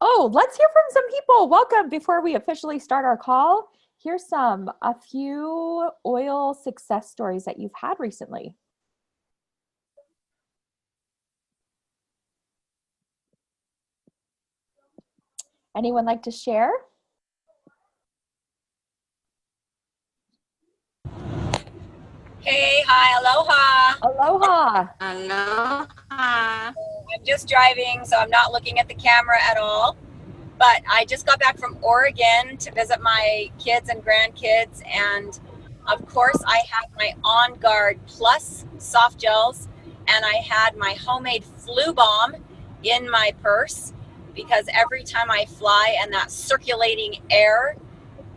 Oh, let's hear from some people. Welcome. Before we officially start our call, here's a few oil success stories that you've had recently. Anyone like to share? Hey, hi, aloha. Aloha. Aloha. I'm just driving, so I'm not looking at the camera at all. But I just got back from Oregon to visit my kids and grandkids. And of course, I had my On Guard Plus soft gels, and I had my homemade flu bomb in my purse because every time I fly and that circulating air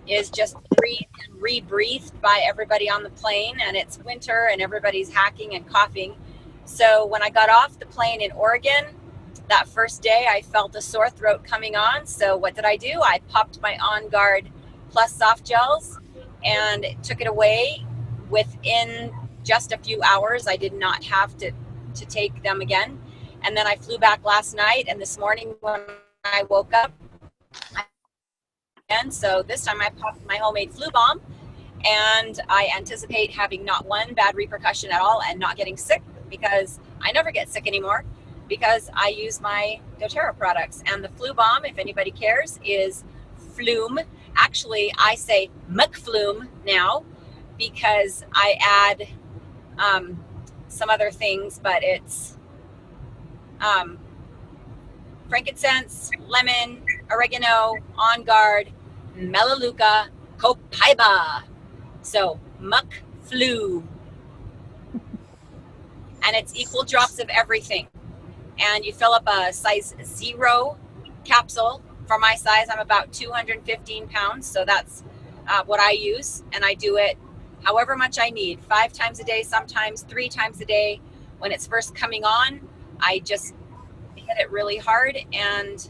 is just breathed and rebreathed by everybody on the plane, and it's winter and everybody's hacking and coughing. So when I got off the plane in Oregon that first day, I felt a sore throat coming on. So what did I do? I popped my On Guard Plus soft gels and took it away within just a few hours. I did not have to take them again. And then I flew back last night, and this morning when I woke up, and so this time I popped my homemade flu bomb, and I anticipate having not one bad repercussion at all and not getting sick, because I never get sick anymore because I use my doTERRA products. And the flu bomb, if anybody cares, is Flume. Actually, I say McFlume now because I add some other things, but it's frankincense, lemon, oregano, On Guard, Melaleuca, Copaiba. So muck flu. And it's equal drops of everything. And you fill up a size 0 capsule. For my size, I'm about 215 pounds. So that's what I use. And I do it however much I need, 5 times a day, sometimes 3 times a day. When it's first coming on, I just hit it really hard, and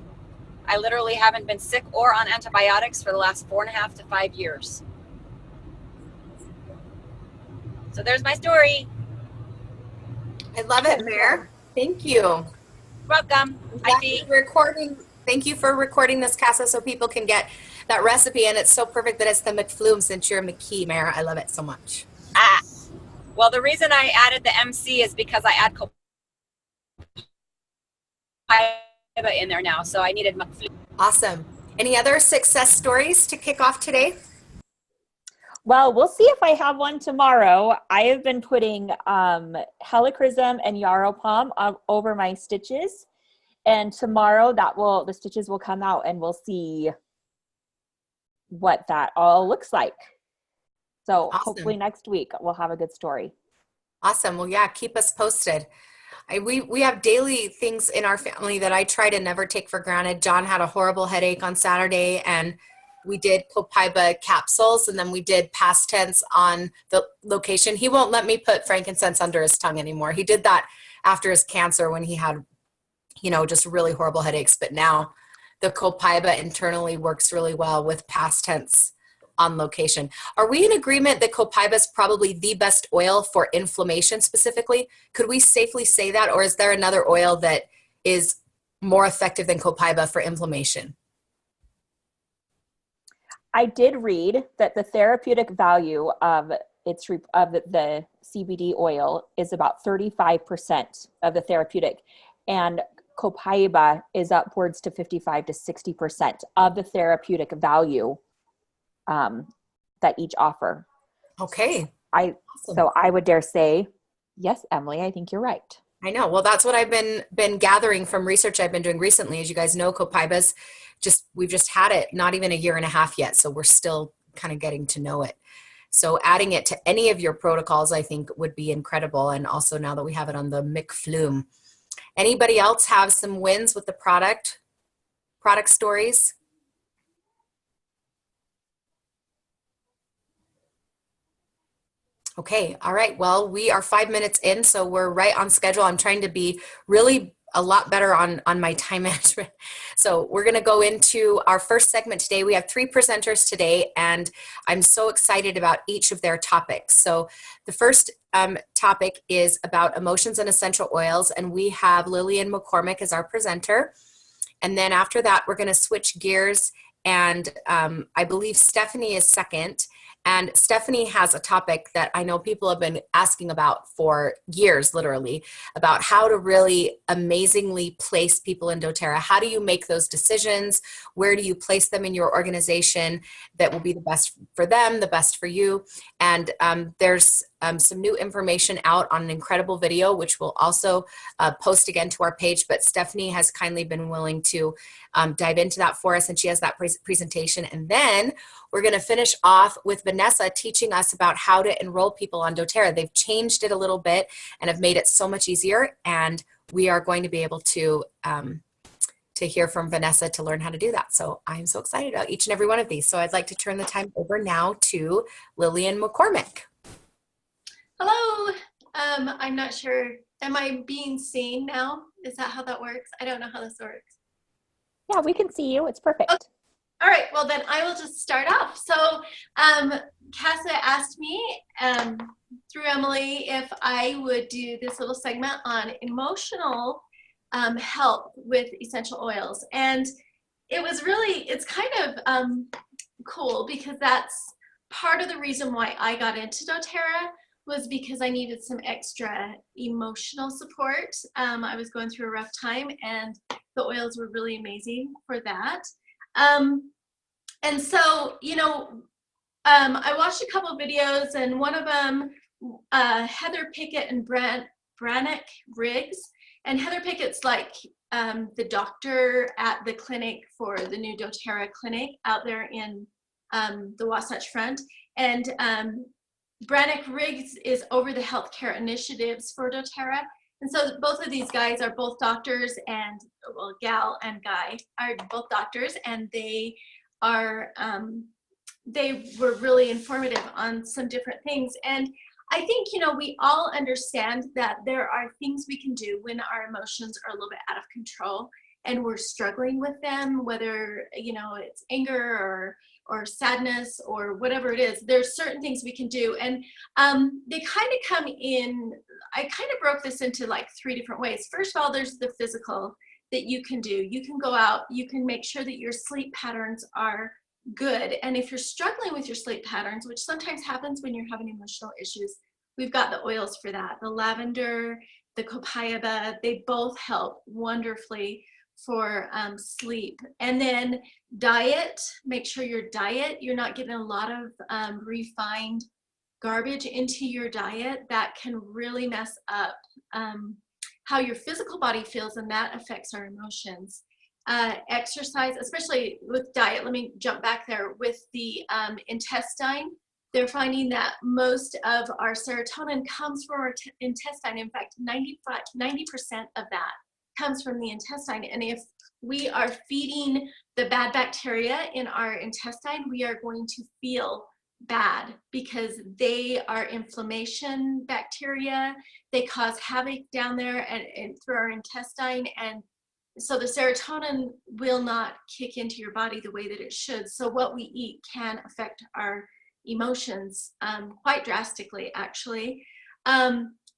I literally haven't been sick or on antibiotics for the last 4.5 to 5 years. So there's my story. I love it, Mare. Thank you. Welcome. Thank you for recording this, Casa, so people can get that recipe. And it's so perfect that it's the McFlume since you're a McKee, Mare. I love it so much. Well, the reason I added the MC is because I add Copaiba in there now, so I needed McFlume. Awesome. Any other success stories to kick off today? Well, we'll see if I have one tomorrow. I have been putting helichrysum and yarrow palm over my stitches, and tomorrow the stitches will come out, and we'll see what that all looks like. So Awesome. Hopefully next week we'll have a good story. Awesome. Well, yeah, keep us posted. We have daily things in our family that I try to never take for granted. John had a horrible headache on Saturday, and we did Copaiba capsules, and then we did past tense on the location. He won't let me put frankincense under his tongue anymore. He did that after his cancer when he had, just really horrible headaches. But now the Copaiba internally works really well with past tense on location. Are we in agreement that Copaiba is probably the best oil for inflammation specifically? Could we safely say that, or is there another oil that is more effective than Copaiba for inflammation? I did read that the therapeutic value of the CBD oil is about 35% of the therapeutic, and Copaiba is upwards to 55 to 60% of the therapeutic value that each offer. Okay. So I would dare say, yes, Emily, I think you're right. I know. Well, that's what I've been gathering from research I've been doing recently. As you guys know, Copaiba's we've just had it not even 1.5 years yet, so we're still kind of getting to know it. So adding it to any of your protocols, I think, would be incredible. And also now that we have it on the McFlume. Anybody else have some wins with the product stories? Okay. All right. Well, we are 5 minutes in, so we're right on schedule. I'm trying to be really a lot better on my time management. So we're going to go into our first segment today. We have 3 presenters today, and I'm so excited about each of their topics. So the first topic is about emotions and essential oils, and we have Lillian McCormick as our presenter. And then after that, we're going to switch gears. And I believe Stephanie is second. And Stephanie has a topic that I know people have been asking about for years, literally, about how to really amazingly place people in doTERRA. How do you make those decisions? Where do you place them in your organization that will be the best for them, the best for you? And there's some new information out on an incredible video, which we'll also post again to our page. But Stephanie has kindly been willing to dive into that for us, and she has that presentation. And then we're going to finish off with Vanessa teaching us about how to enroll people on doTERRA. They've changed it a little bit and have made it so much easier, and we are going to be able to hear from Vanessa to learn how to do that. So I'm so excited about each and every one of these. So I'd like to turn the time over now to Lillian McCormick. Hello. I'm not sure. Am I being seen now? Is that how that works? I don't know how this works. Yeah, we can see you. It's perfect. Okay. All right. Well, then I will just start off. So Casa asked me through Emily if I would do this little segment on emotional help with essential oils. And it was really, it's kind of cool because that's part of the reason why I got into doTERRA was because I needed some extra emotional support. I was going through a rough time, and the oils were really amazing for that. And so, you know, I watched a couple of videos, and one of them, Heather Pickett and Brannick Riggs. And Heather Pickett's like the doctor at the clinic for the new doTERRA clinic out there in the Wasatch Front. And Brannick Riggs is over the healthcare initiatives for doTERRA. And so both of these guys are both doctors, and well, gal and guy are both doctors, and they are, they were really informative on some different things. And I think, you know, we all understand that there are things we can do when our emotions are a little bit out of control and we're struggling with them, whether, you know, it's anger or sadness or whatever it is. There's certain things we can do. And they kind of come in, I kind of broke this into like 3 different ways. First of all, there's the physical that you can do. You can go out, you can make sure that your sleep patterns are good. And if you're struggling with your sleep patterns, which sometimes happens when you're having emotional issues, we've got the oils for that. The lavender, the copaiba, they both help wonderfully for sleep. And then diet, make sure your diet, you're not getting a lot of refined garbage into your diet. That can really mess up how your physical body feels, and that affects our emotions. Exercise, especially with diet, let me jump back there, with the intestine, they're finding that most of our serotonin comes from our intestine. In fact, 90% of that comes from the intestine. And if we are feeding the bad bacteria in our intestine, we are going to feel bad because they are inflammation bacteria. They cause havoc down there and through our intestine. And so the serotonin will not kick into your body the way that it should. So what we eat can affect our emotions quite drastically, actually.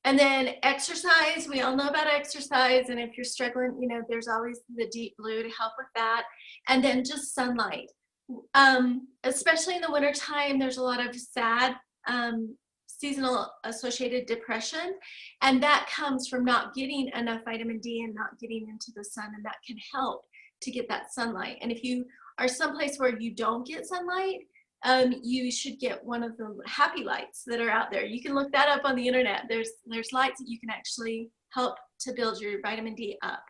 And then exercise, we all know about exercise. And if you're struggling, you know, there's always the Deep Blue to help with that. And then just sunlight. Especially in the wintertime, there's a lot of sad seasonal associated depression, and that comes from not getting enough vitamin D and not getting into the sun, and that can help to get that sunlight. And if you are someplace where you don't get sunlight, you should get one of the happy lights that are out there. You can look that up on the internet. There's lights that you can actually help to build your vitamin D up.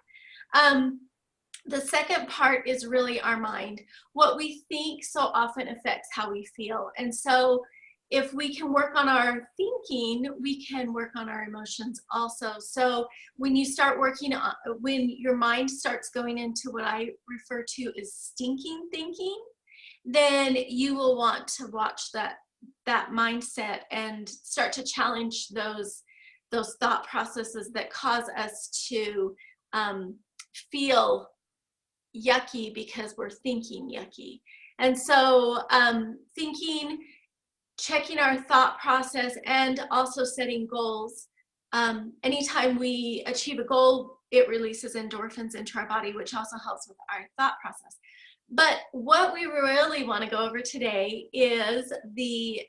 The second part is really our mind. What we think so often affects how we feel. And so if we can work on our thinking, we can work on our emotions also. So when you start working on, when your mind starts going into what I refer to as stinking thinking, then you will want to watch that mindset and start to challenge those thought processes that cause us to feel yucky because we're thinking yucky. And so thinking, checking our thought process, and also setting goals. Anytime we achieve a goal, it releases endorphins into our body, which also helps with our thought process. But what we really want to go over today is the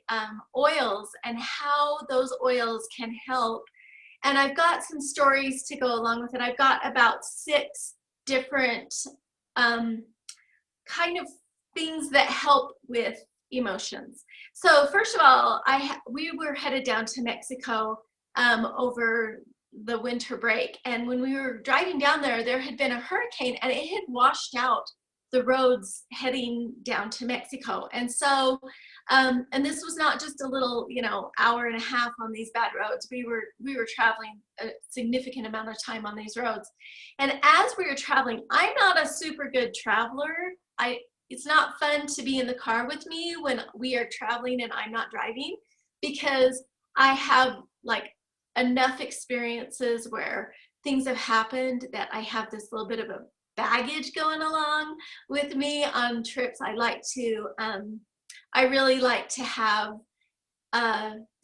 oils and how those oils can help. And I've got some stories to go along with it. I've got about 6 different kind of things that help with emotions. So first of all, we were headed down to Mexico over the winter break. And when we were driving down there, there had been a hurricane and it had washed out the roads heading down to Mexico. And so, and this was not just a little, hour and a half on these bad roads. We were traveling a significant amount of time on these roads. And as we were traveling, I'm not a super good traveler. It's not fun to be in the car with me when we are traveling and I'm not driving, because I have like enough experiences where things have happened that I have this little bit of a baggage going along with me on trips. I really like to have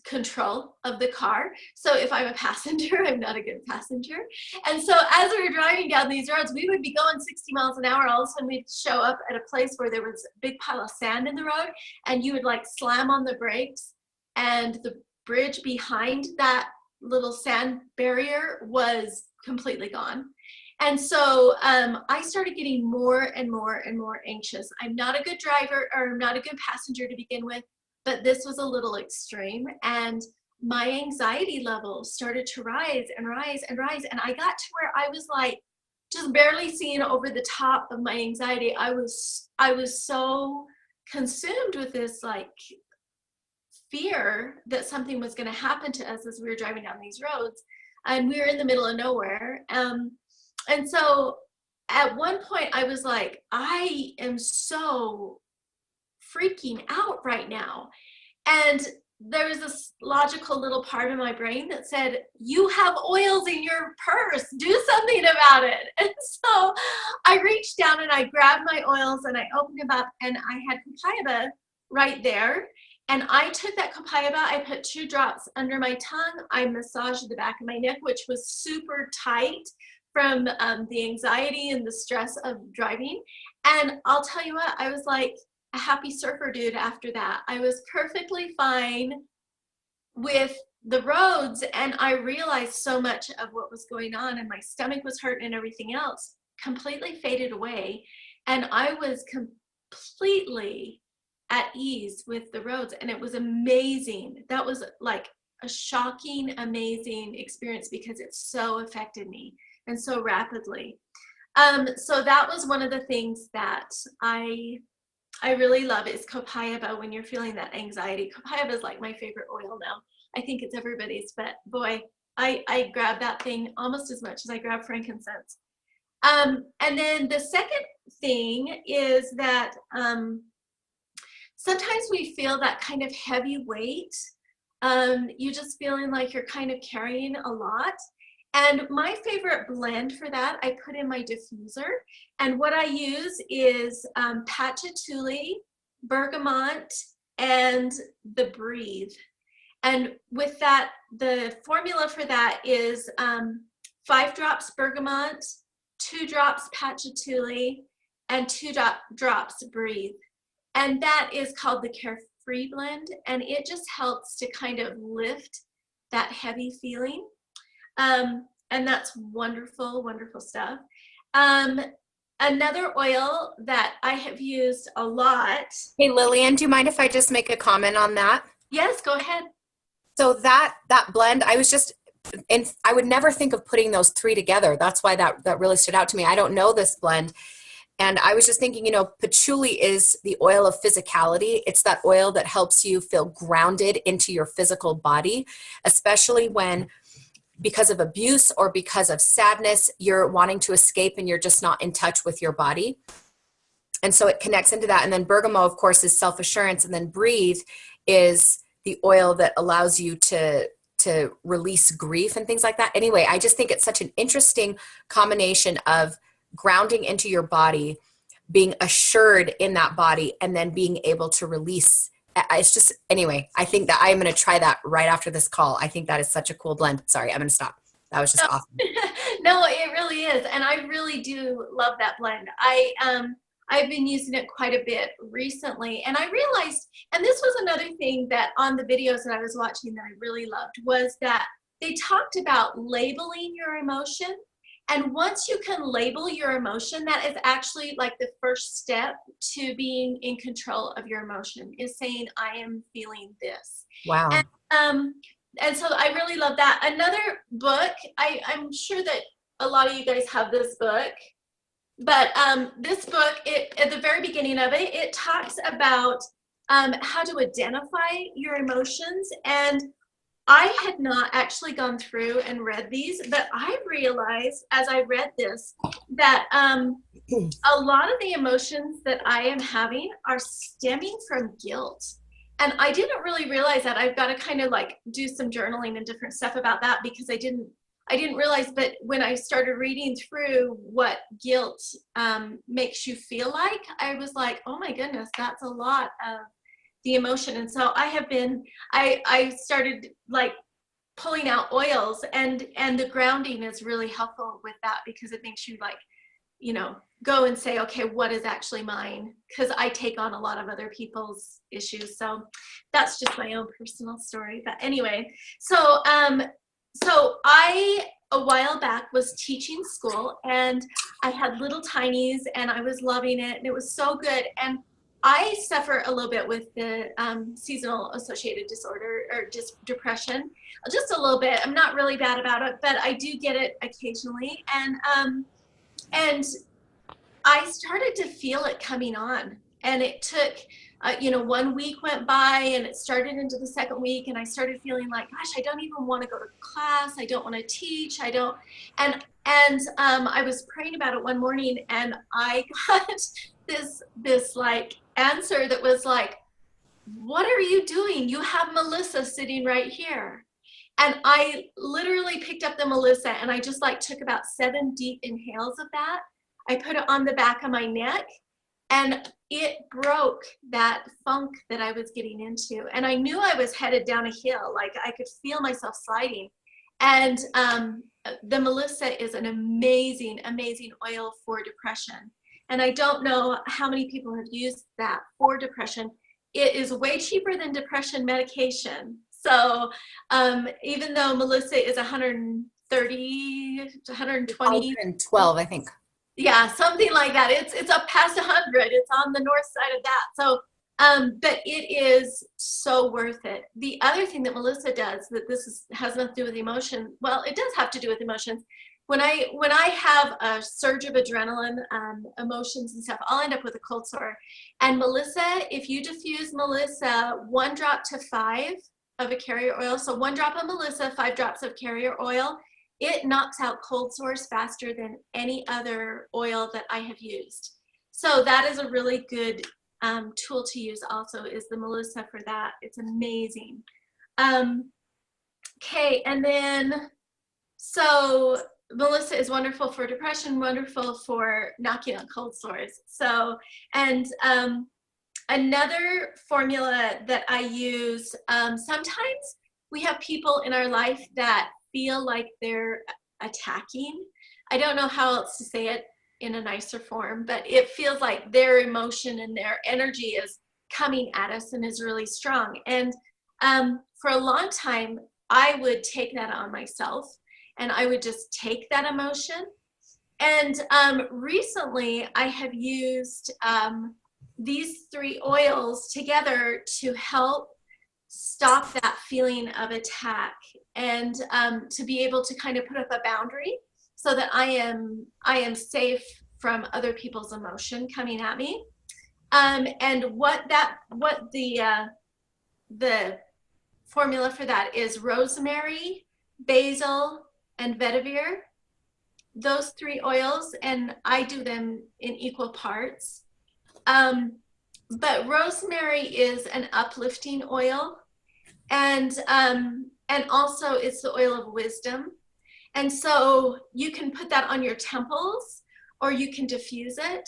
control of the car. So if I'm a passenger, I'm not a good passenger. And so as we were driving down these roads, we would be going 60 miles an hour. All of a sudden we'd show up at a place where there was a big pile of sand in the road, and you would like slam on the brakes, and the bridge behind that little sand barrier was completely gone. And so I started getting more and more and more anxious. I'm not a good driver, or I'm not a good passenger to begin with, but this was a little extreme. And my anxiety level started to rise and rise and rise. And I got to where I was like, just barely seeing over the top of my anxiety. I was so consumed with this like fear that something was going to happen to us as we were driving down these roads. And we were in the middle of nowhere. And so at one point I was like, I am so freaking out right now. And there was this logical little part of my brain that said, you have oils in your purse, do something about it. And so I reached down and I grabbed my oils and I opened them up, and I had copaiba right there. And I took that copaiba, I put 2 drops under my tongue, I massaged the back of my neck, which was super tight from the anxiety and the stress of driving. And I'll tell you what, I was like a happy surfer dude after that. I was perfectly fine with the roads, and I realized so much of what was going on, and my stomach was hurting and everything else completely faded away. And I was completely at ease with the roads, and it was amazing. That was like a shocking, amazing experience because it so affected me and so rapidly. So that was one of the things that I really love is copaiba when you're feeling that anxiety. Copaiba is like my favorite oil now. I think it's everybody's, but boy, I grab that thing almost as much as I grab frankincense. And then the second thing is that sometimes we feel that kind of heavy weight. You just feeling like you're kind of carrying a lot. And my favorite blend for that, I put in my diffuser. And what I use is patchouli, bergamot, and the Breathe. And with that, the formula for that is 5 drops bergamot, 2 drops patchouli, and 2 drops Breathe. And that is called the Carefree blend. And it just helps to kind of lift that heavy feeling. And that's wonderful, wonderful stuff. Another oil that I have used a lot. Hey, Lillian, do you mind if I just make a comment on that? Yes, go ahead. So that blend, I would never think of putting those 3 together. That's why that really stood out to me. I don't know this blend. And I was just thinking, patchouli is the oil of physicality. It's that oil that helps you feel grounded into your physical body, especially when, because of abuse or because of sadness, you're wanting to escape and you're just not in touch with your body. And so it connects into that. And then bergamot, of course, is self-assurance. And then Breathe is the oil that allows you to release grief and things like that. Anyway, I just think it's such an interesting combination of grounding into your body, being assured in that body, and then being able to release. It's just, anyway, I think that I'm going to try that right after this call. I think that is such a cool blend. Sorry, I'm going to stop. That was just awesome. No, it really is. And I really do love that blend. I've been using it quite a bit recently, and I realized, and this was another thing that on the videos that I was watching that I really loved, was that they talked about labeling your emotion. And once you can label your emotion, that is actually like the first step to being in control of your emotion, is saying, I am feeling this. Wow. And so I really love that. Another book, I'm sure that a lot of you guys have this book, but this book, at the very beginning of it, it talks about how to identify your emotions. And I had not actually gone through and read these, but I realized as I read this that a lot of the emotions that I am having are stemming from guilt. And I didn't really realize that. I've got to kind of like do some journaling and different stuff about that, because I didn't realize. But when I started reading through what guilt makes you feel like, I was like, oh my goodness, that's a lot of the emotion. And so I started like pulling out oils, and the grounding is really helpful with that, because it makes you like, you know, go and say, okay, what is actually mine? Because I take on a lot of other people's issues. So that's just my own personal story. But anyway, so I, a while back, was teaching school, and I had little tinies, and I was loving it, and it was so good. And I suffer a little bit with the seasonal associated disorder, or just depression, just a little bit. I'm not really bad about it, but I do get it occasionally. And I started to feel it coming on, and it took, 1 week went by, and it started into the second week, and I started feeling like, gosh, I don't even want to go to class. I don't want to teach. I don't. And I was praying about it one morning, and I got this like answer that was like, what are you doing? You have Melissa sitting right here. And I literally picked up the Melissa, and I just like took about 7 deep inhales of that. I put it on the back of my neck, and it broke that funk that I was getting into. And I knew I was headed down a hill. Like I could feel myself sliding. And the Melissa is an amazing, amazing oil for depression. And I don't know how many people have used that for depression. It is way cheaper than depression medication. So even though Melissa is 130 to 120. 112, I think. Yeah, something like that. It's up past 100. It's on the north side of that. So, but it is so worth it. The other thing that Melissa does, that has nothing to do with emotion. Well, it does have to do with emotions. When I have a surge of adrenaline, emotions and stuff, I'll end up with a cold sore. And Melissa, if you diffuse Melissa 1 drop to 5 of a carrier oil, so 1 drop of Melissa, 5 drops of carrier oil, it knocks out cold sores faster than any other oil that I have used. So that is a really good tool to use also, is the Melissa for that. It's amazing. Okay, and then, so Melissa is wonderful for depression, wonderful for knocking out cold sores. So, and another formula that I use, sometimes we have people in our life that feel like they're attacking. I don't know how else to say it in a nicer form, but it feels like their emotion and their energy is coming at us and is really strong. And for a long time, I would take that on myself, and I would just take that emotion. And recently, I have used these 3 oils together to help stop that feeling of attack, and to be able to kind of put up a boundary so that I am safe from other people's emotion coming at me. And what the formula for that is rosemary, basil, and vetiver. Those 3 oils, and I do them in equal parts. But rosemary is an uplifting oil, and also it's the oil of wisdom. And so you can put that on your temples, or you can diffuse it.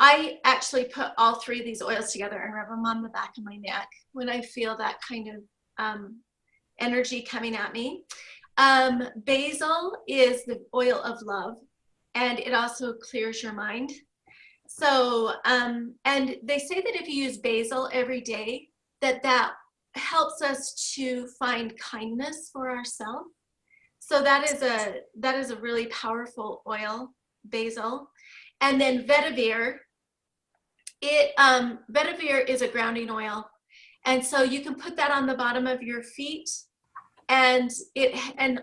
I actually put all 3 of these oils together and rub them on the back of my neck when I feel that kind of energy coming at me. Basil is the oil of love, and it also clears your mind. So, and they say that if you use basil every day, that helps us to find kindness for ourselves. So that is a really powerful oil, basil. And then vetiver, vetiver is a grounding oil. And so you can put that on the bottom of your feet, and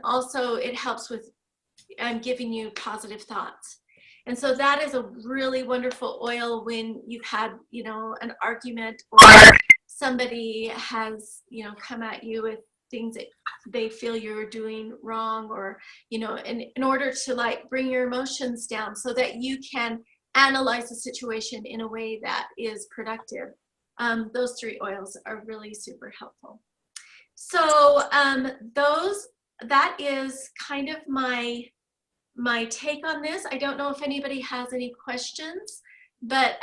also it helps with giving you positive thoughts. And so that is a really wonderful oil when you've had, an argument, or somebody has, come at you with things that they feel you're doing wrong, or, in order to like bring your emotions down so that you can analyze the situation in a way that is productive. Those 3 oils are really super helpful. So that is kind of my take on this. I don't know if anybody has any questions, but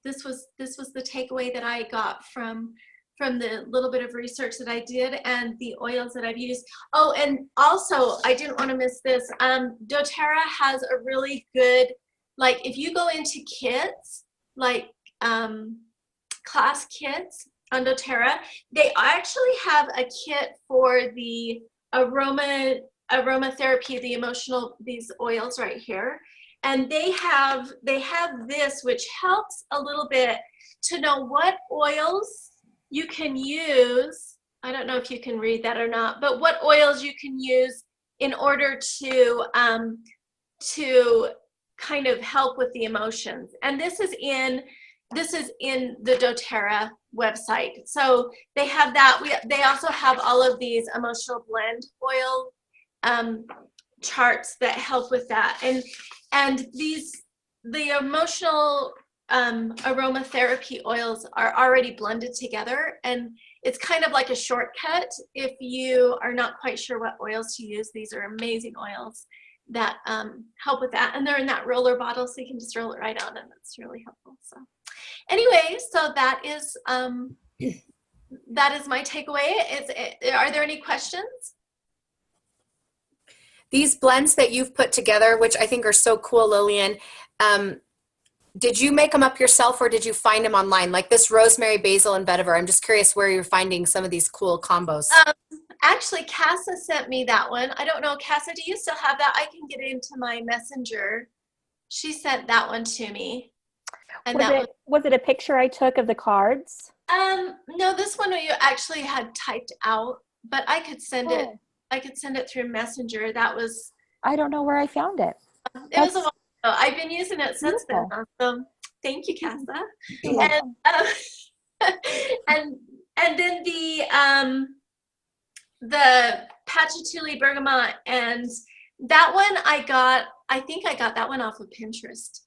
this was the takeaway that I got from the little bit of research that I did and the oils that I've used. Oh, and also I didn't want to miss this. doTERRA has a really good, like if you go into kits, like class kits on doTERRA, they actually have a kit for the aromatherapy, the emotional, these oils right here. And they have this, which helps a little bit to know what oils you can use. I don't know if you can read that or not, but what oils you can use in order to kind of help with the emotions. And this is in the doTERRA website. So they have that. They also have all of these emotional blend oil charts that help with that. And the emotional aromatherapy oils are already blended together, and it's kind of like a shortcut if you are not quite sure what oils to use. These are amazing oils that help with that, and they're in that roller bottle, so you can just roll it right on, and that's really helpful. So anyway, so that is my takeaway. Are there any questions? These blends that you've put together, which I think are so cool, Lillian, did you make them up yourself, or did you find them online? Like this rosemary, basil, and vetiver. I'm just curious where you're finding some of these cool combos. Actually, Casa sent me that one. I don't know, Casa, do you still have that? I can get into my messenger. She sent that one to me. And was it a picture I took of the cards? No, this one you actually had typed out, but I could send it. I could send it through Messenger. That was. I don't know where I found it. It was a while ago. I've been using it since then. So thank you, Casa. And then the patchouli bergamot, and that one I think I got that one off of Pinterest.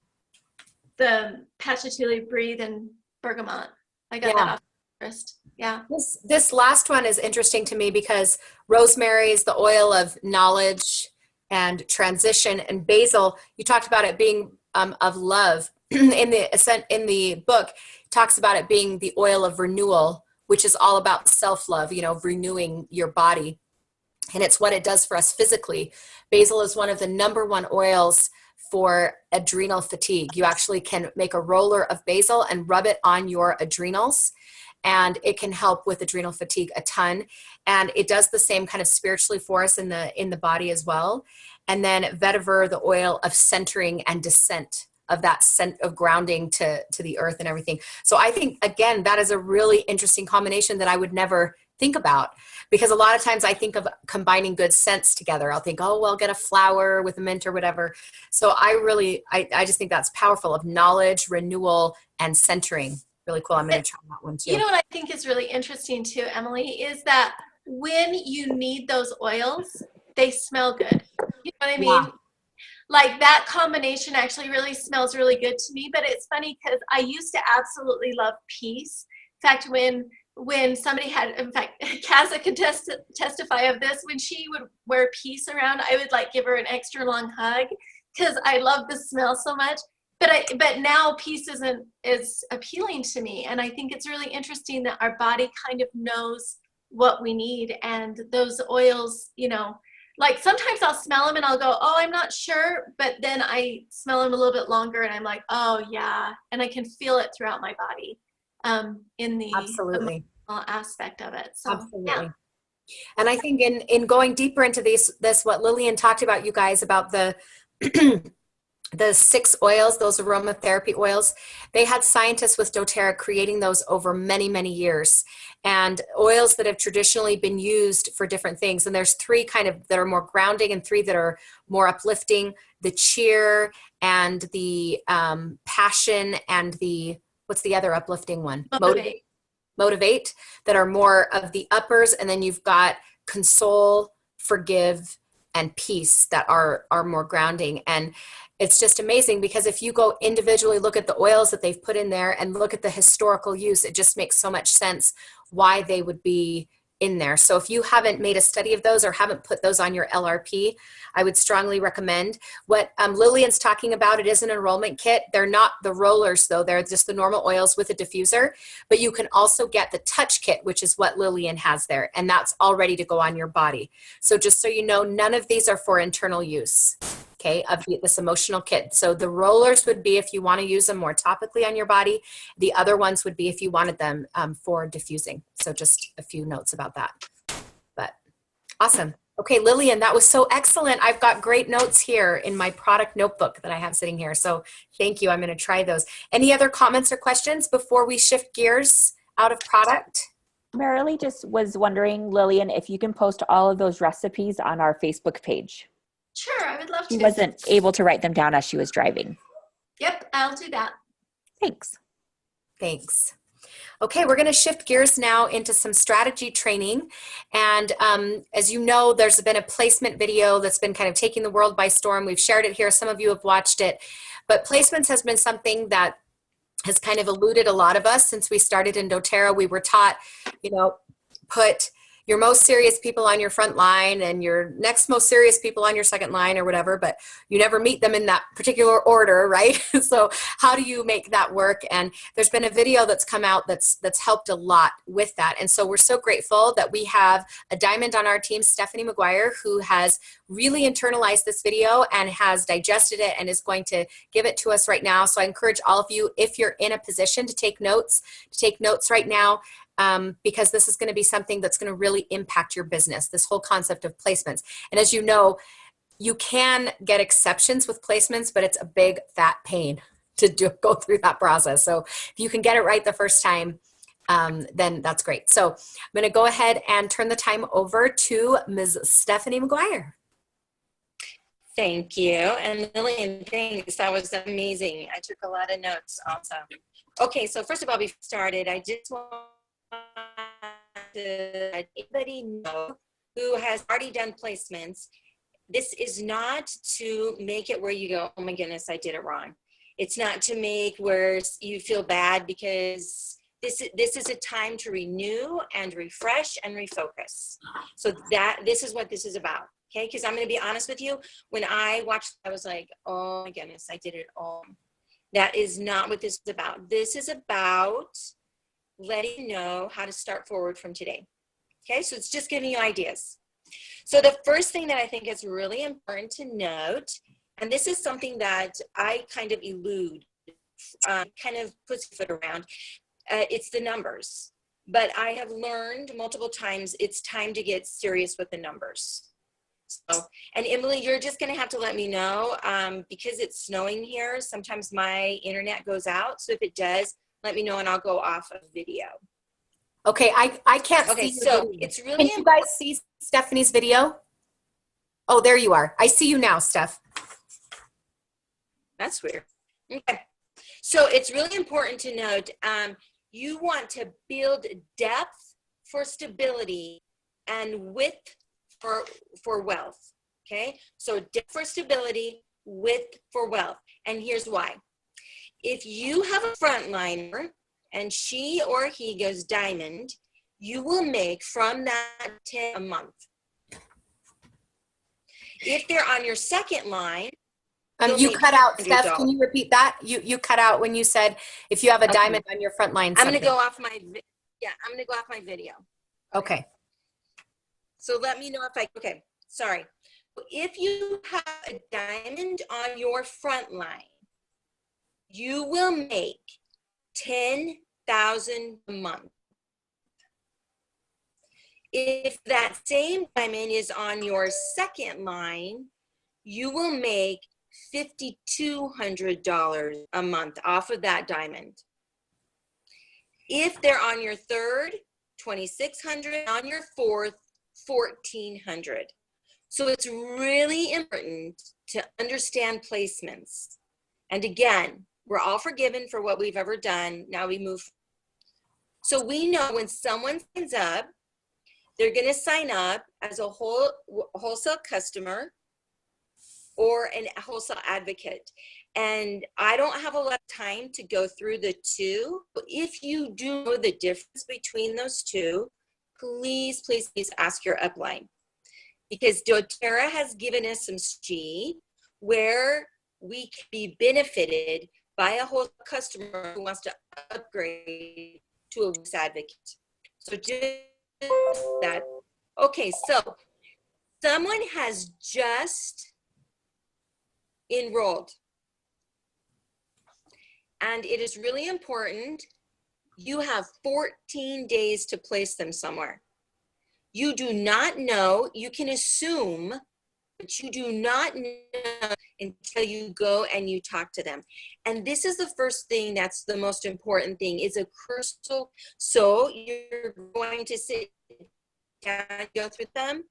The patchouli breathe and bergamot. I got that off of Pinterest. Yeah. This last one is interesting to me because rosemary is the oil of knowledge and transition, and basil, you talked about it being of love. In the book, it talks about it being the oil of renewal, which is all about self-love, renewing your body. And it's what it does for us physically. Basil is one of the #1 oils for adrenal fatigue. You actually can make a roller of basil and rub it on your adrenals, and it can help with adrenal fatigue a ton. And it does the same kind of spiritually for us in the body as well. And then vetiver, the oil of centering and descent, of that scent of grounding to the earth and everything. So I think, again, that is a really interesting combination that I would never think about, because a lot of times I think of combining good scents together. I'll think, oh, well, get a flower with a mint or whatever. So I just think that's powerful, of knowledge, renewal, and centering. Really cool. I'm going to try that one too. You know what I think is really interesting too, Emily, is that when you need those oils, they smell good. You know what I mean? Yeah. Like that combination actually really smells really good to me. But it's funny because I used to absolutely love peace. In fact, when somebody had, in fact, Casa could testify of this, when she would wear peace around, I would like give her an extra long hug because I love the smell so much. But now peace is appealing to me, and I think it's really interesting that our body kind of knows what we need, and those oils, like sometimes I'll smell them and I'll go, oh, I'm not sure. But then I smell them a little bit longer and I'm like, oh yeah. And I can feel it throughout my body in the Absolutely. emotional aspect of it. So Absolutely. yeah. And I think in going deeper into this what Lillian talked about, you guys, about the the 6 oils, those aromatherapy oils, they had scientists with doTERRA creating those over many, many years, and oils that have traditionally been used for different things. And there's 3 kind of that are more grounding and 3 that are more uplifting: the cheer and the passion and the, what's the other uplifting one? Motivate, that are more of the uppers. And then you've got console, forgive, and peace that are more grounding. And it's just amazing, because if you go individually look at the oils that they've put in there and look at the historical use, it just makes so much sense why they would be in there. So if you haven't made a study of those or haven't put those on your LRP, I would strongly recommend. What Lillian's talking about, it is an enrollment kit. They're not the rollers though, they're just the normal oils with a diffuser, but you can also get the touch kit, which is what Lillian has there, and that's all ready to go on your body. So just so you know, none of these are for internal use, okay, of this emotional kit. So the rollers would be if you want to use them more topically on your body. The other ones would be if you wanted them for diffusing. So just a few notes about that. But awesome. Okay, Lillian, that was so excellent. I've got great notes here in my product notebook that I have sitting here. So thank you. I'm going to try those. Any other comments or questions before we shift gears out of product? Marilee just was wondering, Lillian, if you can post all of those recipes on our Facebook page. Sure, I would love to. She wasn't able to write them down as she was driving. Yep, I'll do that. Thanks. Thanks. Okay, we're going to shift gears now into some strategy training. And as you know, there's been a placement video that's been kind of taking the world by storm. We've shared it here. Some of you have watched it. But placements has been something that has kind of eluded a lot of us since we started in doTERRA. We were taught, put your most serious people on your front line and your next most serious people on your second line or whatever, but you never meet them in that particular order, right? So how do you make that work? And there's been a video that's come out that's helped a lot with that. And so we're so grateful that we have a diamond on our team, Stephanie McGuire, who has really internalized this video and has digested it and is going to give it to us right now. So I encourage all of you, if you're in a position to take notes right now, because this is going to be something that's going to really impact your business, this whole concept of placements. And as you know, you can get exceptions with placements, but it's a big fat pain to go through that process. So if you can get it right the first time, then that's great. So I'm going to go ahead and turn the time over to Ms. Stephanie McGuire. Thank you. And Lillian, thanks. That was amazing. I took a lot of notes also. Okay, so first of all, before we started, I just want to let anybody know who has already done placements. This is not to make it where you go, oh my goodness, I did it wrong. It's not to make where you feel bad, because this is a time to renew and refresh and refocus. So this is what this is about. Okay, because I'm going to be honest with you, when I watched, I was like, oh my goodness, I did it all. That is not what this is about. This is about letting you know how to start forward from today. Okay, so it's just giving you ideas. So the first thing that I think is really important to note, and this is something that I kind of elude, kind of pussyfoot around, it's the numbers. But I have learned multiple times it's time to get serious with the numbers. So, and Emily, you're just going to have to let me know, because it's snowing here. Sometimes my internet goes out. So if it does, let me know and I'll go off of video. Okay, I can't see. So it's really Can you guys see Stephanie's video? Oh, there you are. I see you now, Steph. That's weird. Okay. So it's really important to note, you want to build depth for stability and width for wealth. Okay. So depth for stability, width for wealth. And here's why. If you have a frontliner and she or he goes diamond, you will make from that 10 a month. If they're on your second line, you cut out, Steph. Can you repeat that? You cut out when you said if you have a diamond on your front line. I'm going to go off my I'm going to go off my video. Okay. So let me know if okay, sorry. If you have a diamond on your front line, you will make $10,000 a month. If that same diamond is on your second line, you will make $5,200 a month off of that diamond. If they're on your third, $2,600, on your fourth, $1,400. So it's really important to understand placements. And again, we're all forgiven for what we've ever done. Now we move. So we know when someone signs up, they're going to sign up as a wholesale customer or a wholesale advocate. And I don't have a lot of time to go through the two. If you do know the difference between those two, please, please, please ask your upline. Because doTERRA has given us some strategy where we can be benefited by a wholesale customer who wants to upgrade to a voice advocate. So just that. Okay, so someone has just enrolled, and it is really important. You have 14 days to place them somewhere. You do not know, you can assume, but you do not know until you go and you talk to them. And this is the first thing that's the most important thing, is a crucial. So you're going to sit down, go through them,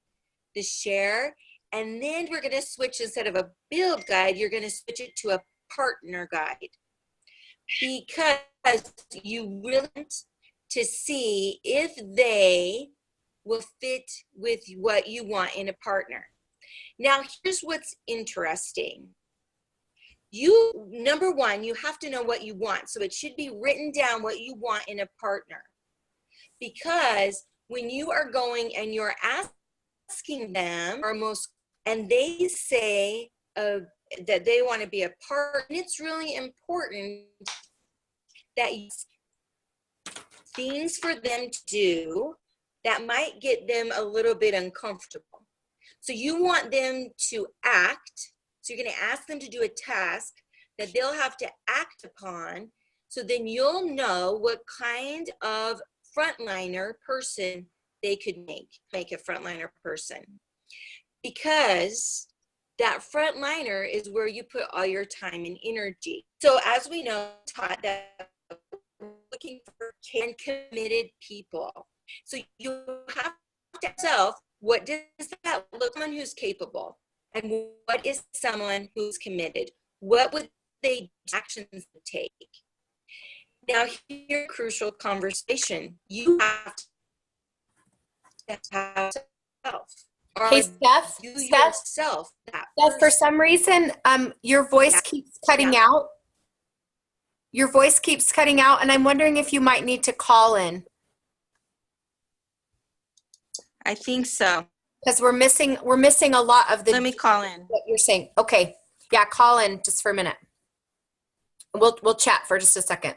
the share, and then we're going to switch, instead of a build guide, you're going to switch it to a partner guide. Because you really want to see if they will fit with what you want in a partner. Now, here's what's interesting. Number one, you have to know what you want. So it should be written down what you want in a partner. Because when you are going and you're asking them, and they say that they want to be a partner, it's really important that you things for them to do that might get them a little bit uncomfortable. So you want them to act. So you're going to ask them to do a task that they'll have to act upon. So then you'll know what kind of frontliner person they could make a frontliner person. Because that frontliner is where you put all your time and energy. So as we know, taught that we're looking for committed people. So you have to ask yourself, what does that look like? Someone who's capable, and what is someone who's committed? What would they actions take? Now, here's a crucial conversation. You have to have yourself. Hey, Steph, Yourself. Steph, for some reason, your voice keeps cutting out. Your voice keeps cutting out, and I'm wondering if you might need to call in. I think so. Because we're missing a lot of the. Let me call in. What you're saying. Okay. Yeah, call in just for a minute. We'll chat for just a second.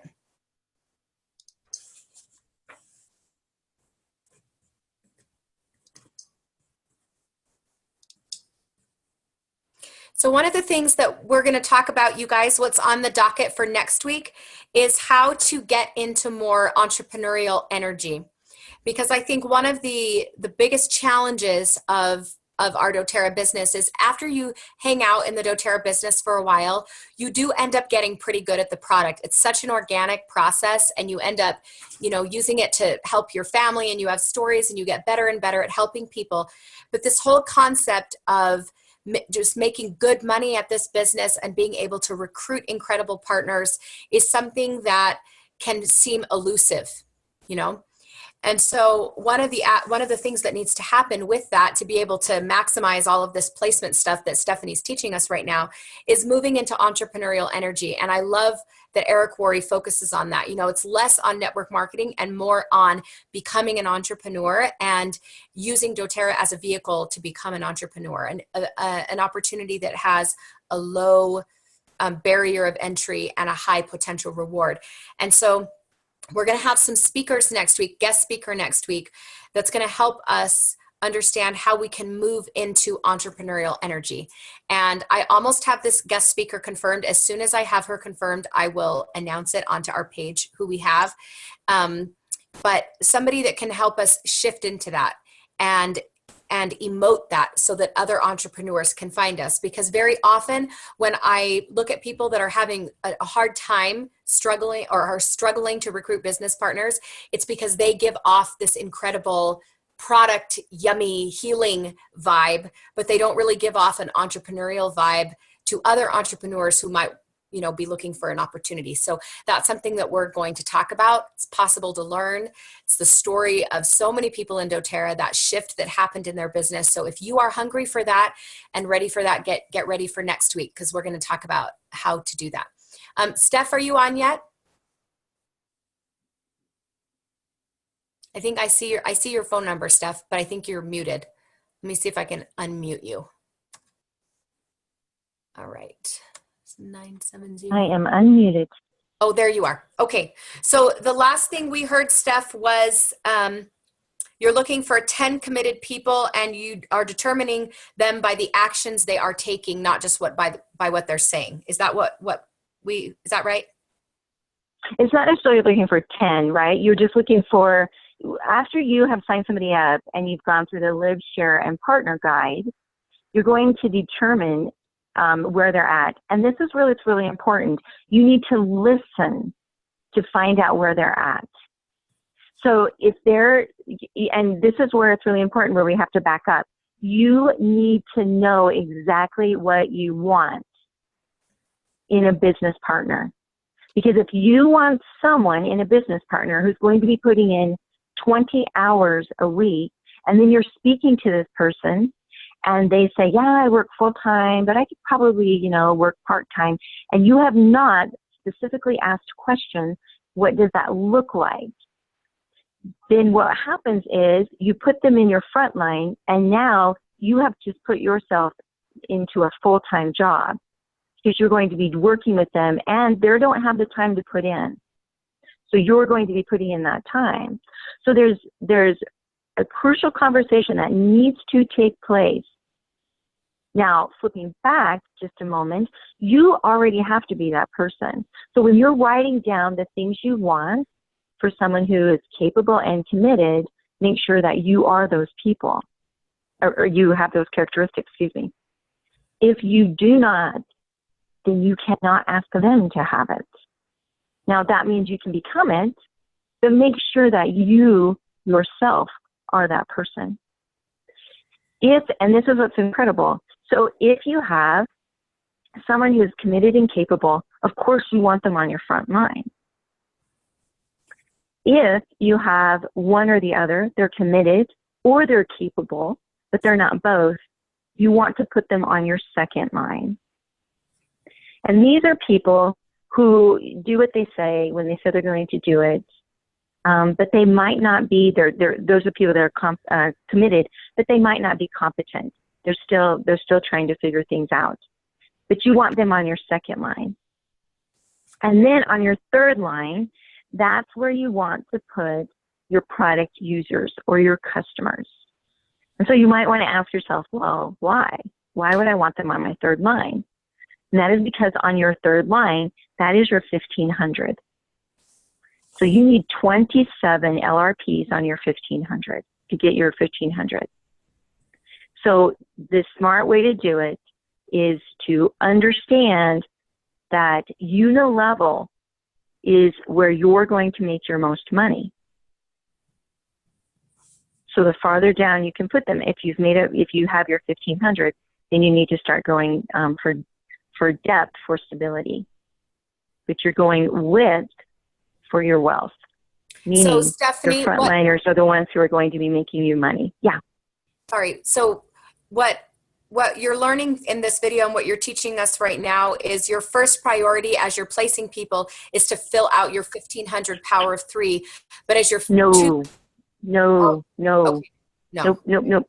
So one of the things that we're going to talk about, you guys, what's on the docket for next week is how to get into more entrepreneurial energy. Because I think one of the biggest challenges of our doTERRA business is after you hang out in the doTERRA business for a while, you do end up getting pretty good at the product. It's such an organic process, and you end up, using it to help your family, and you have stories, and you get better and better at helping people. But this whole concept of just making good money at this business and being able to recruit incredible partners is something that can seem elusive, And so one of the things that needs to happen with that to be able to maximize all of this placement stuff that Stephanie's teaching us right now is moving into entrepreneurial energy. And I love that Eric Worre focuses on that. It's less on network marketing and more on becoming an entrepreneur and using doTERRA as a vehicle to become an entrepreneur, and an opportunity that has a low barrier of entry and a high potential reward. And so we're going to have some speakers next week, guest speaker next week, that's going to help us understand how we can move into entrepreneurial energy. And I almost have this guest speaker confirmed. As soon as I have her confirmed, I will announce it onto our page who we have. But somebody that can help us shift into that and emote that so that other entrepreneurs can find us. Because very often when I look at people that are having a hard time struggling or are struggling to recruit business partners, it's because they give off this incredible product, yummy, healing vibe, but they don't really give off an entrepreneurial vibe to other entrepreneurs who might, you know, be looking for an opportunity. So that's something that we're going to talk about. It's possible to learn. It's the story of so many people in doTERRA, that shift that happened in their business. So if you are hungry for that and ready for that, get ready for next week, because we're going to talk about how to do that. Steph, are you on yet? I think I see your phone number, Steph, but I think you're muted. Let me see if I can unmute you. All right. 970. I am unmuted. Oh, there you are. Okay. So the last thing we heard, Steph, was you're looking for 10 committed people, and you are determining them by the actions they are taking, not just by what they're saying. Is that is that right? It's not necessarily looking for 10, right? You're just looking for, after you have signed somebody up and you've gone through the Live, Share, and Partner guide, you're going to determine where they're at. And this is really, it's really important. You need to listen to find out where they're at. So if they're, and this is where it's really important, where we have to back up. You need to know exactly what you want in a business partner. Because if you want someone in a business partner who's going to be putting in 20 hours a week, and then you're speaking to this person, and they say, yeah, I work full-time, but I could probably, you know, work part-time. And you have not specifically asked questions, what does that look like? Then what happens is you put them in your front line, and now you have just put yourself into a full-time job, because you're going to be working with them, and they don't have the time to put in. So you're going to be putting in that time. So there's a crucial conversation that needs to take place. Now, flipping back just a moment, you already have to be that person. So when you're writing down the things you want for someone who is capable and committed, make sure that you are those people, or you have those characteristics, excuse me. If you do not, then you cannot ask them to have it. Now, that means you can become it, but make sure that you yourself are that person. And this is what's incredible, so if you have someone who is committed and capable, of course you want them on your front line. If you have one or the other, they're committed or they're capable, but they're not both, you want to put them on your second line. And these are people who do what they say when they say they're going to do it, but they might not be, those are people that are committed, but they might not be competent. They're still trying to figure things out. But you want them on your second line. And then on your third line, that's where you want to put your product users or your customers. And so you might want to ask yourself, well, why? Why would I want them on my third line? And that is because on your third line, that is your 1,500. So you need 27 LRPs on your 1,500 to get your 1,500. So the smart way to do it is to understand that level is where you're going to make your most money. So the farther down you can put them, if you have your 1,500, then you need to start going for depth, for stability. But you're going width for your wealth. Meaning So Stephanie, your frontliners are the ones who are going to be making you money. Yeah. Sorry. So what you're learning in this video and what you're teaching us right now is your first priority as you're placing people is to fill out your 1,500 power of 3. But as your No. Okay. No. Nope.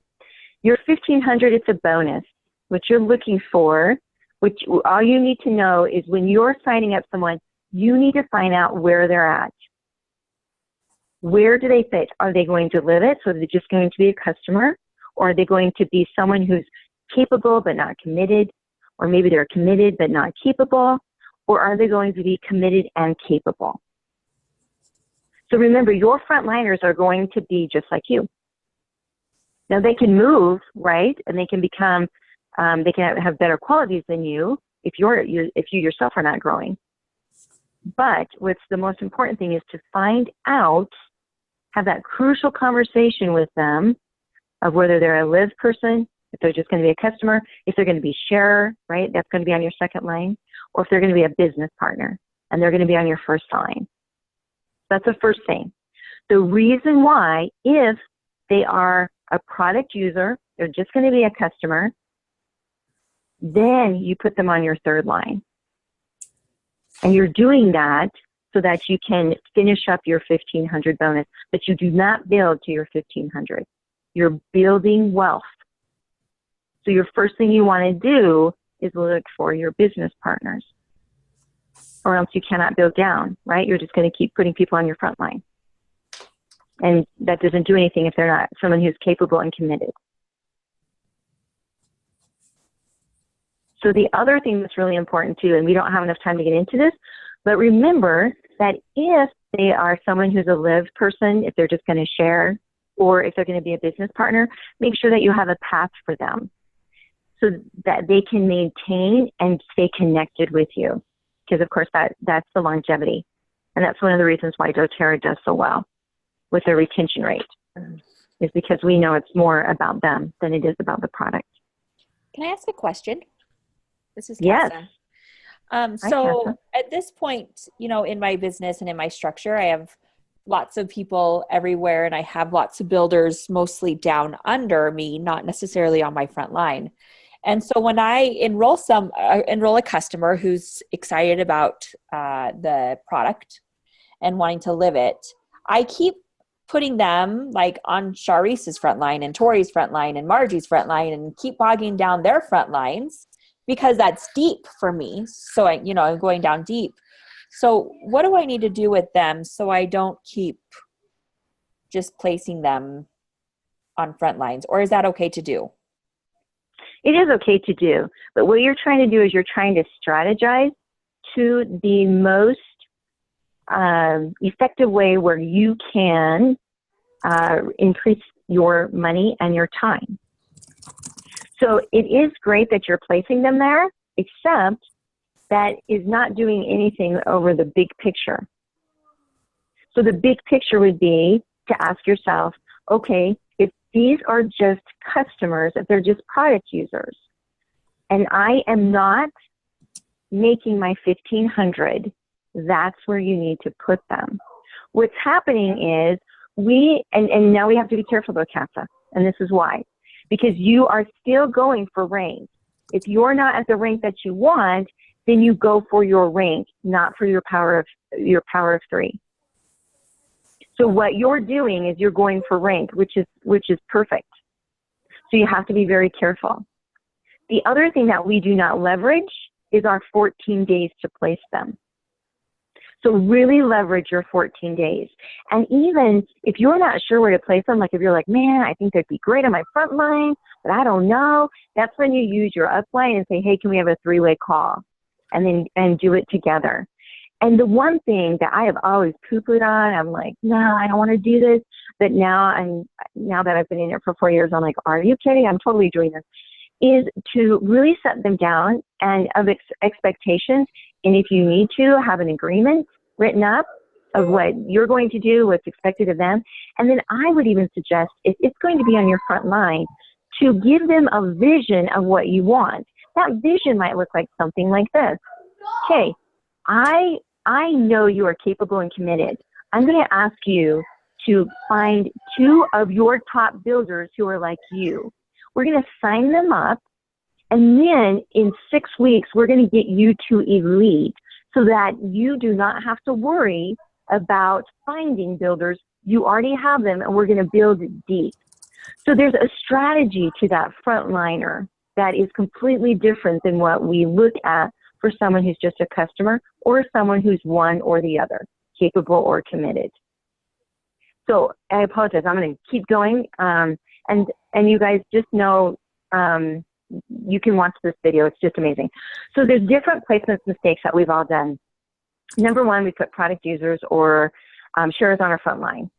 Your 1,500, it's a bonus. What you're looking for, all you need to know is when you're signing up someone, you need to find out where they're at. Where do they fit? Are they going to live it? So they're just going to be a customer? Or are they going to be someone who's capable but not committed? Or maybe they're committed but not capable? Or are they going to be committed and capable? So remember, your frontliners are going to be just like you. Now they can move, right? And they can become, they can have better qualities than you if you yourself are not growing. But what's the most important thing is to find out, have that crucial conversation with them of whether they're a live person, if they're just going to be a customer, if they're going to be sharer, right? That's going to be on your second line, or if they're going to be a business partner and they're going to be on your first line. That's the first thing. The reason why, if they are a product user, they're just going to be a customer, then you put them on your third line. And you're doing that so that you can finish up your 1,500 bonus, but you do not build to your 1,500. You're building wealth. So your first thing you want to do is look for your business partners, or else you cannot build down, right? You're just going to keep putting people on your front line. And that doesn't do anything if they're not someone who's capable and committed. So the other thing that's really important too, and we don't have enough time to get into this, but remember that if they are someone who's a live person, if they're just going to share, or if they're going to be a business partner, make sure that you have a path for them so that they can maintain and stay connected with you. Because of course that's the longevity. And that's one of the reasons why doTERRA does so well with their retention rate, is because we know it's more about them than it is about the product. Can I ask a question? This is Casa. Yes. So at this point, in my business and in my structure, I have lots of people everywhere, and I have lots of builders mostly down under me, not necessarily on my front line. And so when I enroll a customer who's excited about the product and wanting to live it, I keep putting them like on Sharice's front line and Tori's front line and Margie's front line, and keep bogging down their front lines because that's deep for me. So I'm going down deep. So what do I need to do with them so I don't keep just placing them on front lines? Or is that okay to do? It is okay to do. But what you're trying to do is you're trying to strategize to the most effective way where you can increase your money and your time. So it is great that you're placing them there, except that is not doing anything over the big picture. So the big picture would be to ask yourself, okay, if these are just customers, if they're just product users, and I am not making my 1,500, that's where you need to put them. What's happening is and now we have to be careful though, Casa, and this is why. Because you are still going for rank. If you're not at the rank that you want, then you go for your rank, not for your power of 3. So what you're doing is you're going for rank, which is perfect. So you have to be very careful. The other thing that we do not leverage is our 14 days to place them. So really leverage your 14 days. And even if you're not sure where to place them, like if you're like, man, I think they'd be great on my front line, but I don't know, that's when you use your upline and say, hey, can we have a 3-way call? And do it together. And the one thing that I have always poo-pooed on, I'm like, no, I don't want to do this. But now that I've been in it for 4 years, I'm like, are you kidding? I'm totally doing this. Is to really set them down and of expectations. And if you need to, have an agreement written up of what you're going to do, what's expected of them. And then I would even suggest, if it's going to be on your front line, to give them a vision of what you want. That vision might look like something like this. Okay, I know you are capable and committed. I'm going to ask you to find 2 of your top builders who are like you. We're going to sign them up, and then in 6 weeks, we're going to get you to elite so that you do not have to worry about finding builders. You already have them, and we're going to build deep. So there's a strategy to that frontliner that is completely different than what we look at for someone who's just a customer or someone who's one or the other, capable or committed. So I apologize. I'm going to keep going. And And you guys just know, you can watch this video. It's just amazing. So there's different placements mistakes that we've all done. Number one, we put product users or sharers on our front line.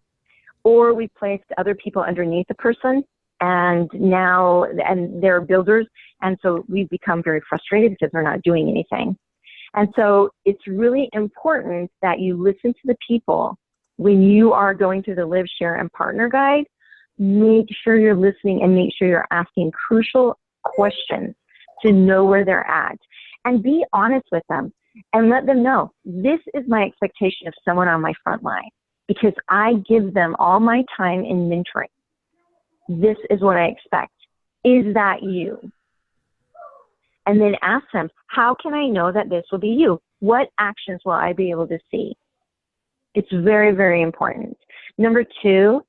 Or we placed other people underneath the person, and they're builders. And so we've become very frustrated because they're not doing anything. And so it's really important that you listen to the people when you are going through the Live, Share, and Partner Guide. Make sure you're listening and make sure you're asking crucial questions to know where they're at. And be honest with them and let them know, this is my expectation of someone on my front line because I give them all my time in mentoring. This is what I expect. Is that you? And then ask them, how can I know that this will be you? What actions will I be able to see? It's very, very important. Number two,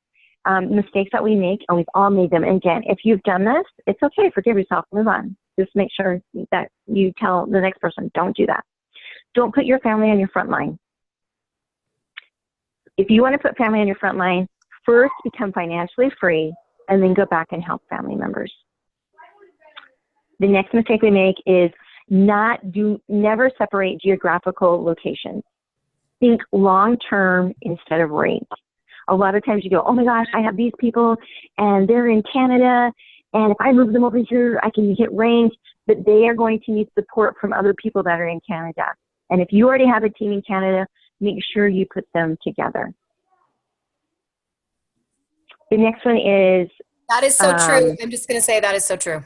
mistakes that we make, and we've all made them. And again, if you've done this, it's okay. Forgive yourself. Move on. Just make sure that you tell the next person, don't do that. Don't put your family on your front line. If you want to put family on your front line, first become financially free and then go back and help family members. The next mistake we make is never separate geographical locations. Think long-term instead of rate. A lot of times you go, oh my gosh, I have these people and they're in Canada, and if I move them over here, I can get ranked, but they are going to need support from other people that are in Canada. And if you already have a team in Canada, make sure you put them together. The next one is... That is so true. I'm just going to say that is so true.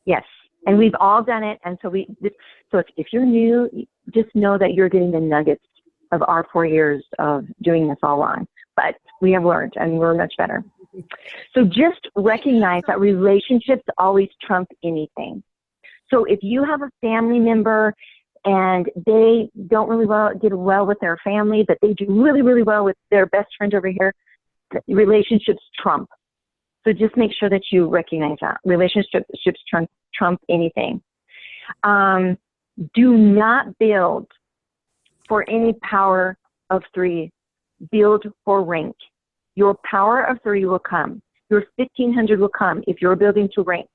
Yes. And we've all done it. And so if you're new, just know that you're getting the nuggets of our 4 years of doing this all wrong. But we have learned and we're much better. So just recognize that relationships always trump anything. So if you have a family member and they don't really get well with their family, but they do really, really well with their best friend over here, relationships trump. So just make sure that you recognize that. Relationships trump anything. Do not build for any power of 3. Build for rank. Your power of 3 will come. Your 1,500 will come if you're building to rank.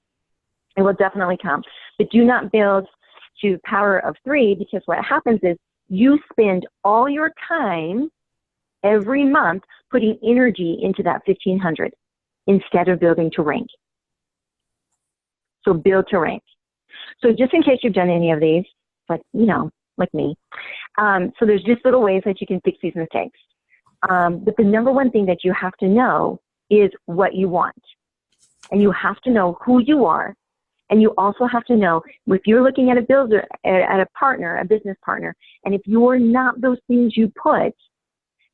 It will definitely come. But do not build to power of 3, because what happens is you spend all your time every month putting energy into that 1,500 instead of building to rank. So build to rank. So just in case you've done any of these, like me. So there's just little ways that you can fix these mistakes. But the number one thing that you have to know is what you want. And you have to know who you are. And you also have to know, if you're looking at a builder, at a partner, a business partner, and if you're not those things you put,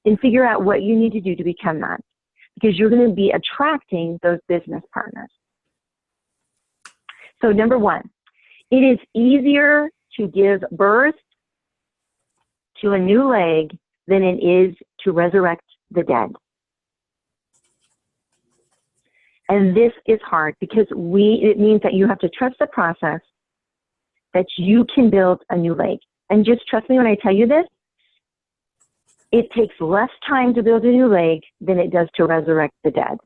then figure out what you need to do to become that. Because you're going to be attracting those business partners. So number one, it is easier to give birth to a new leg than it is to resurrect the dead. And this is hard because it means that you have to trust the process that you can build a new leg. And just trust me when I tell you this, it takes less time to build a new leg than it does to resurrect the dead.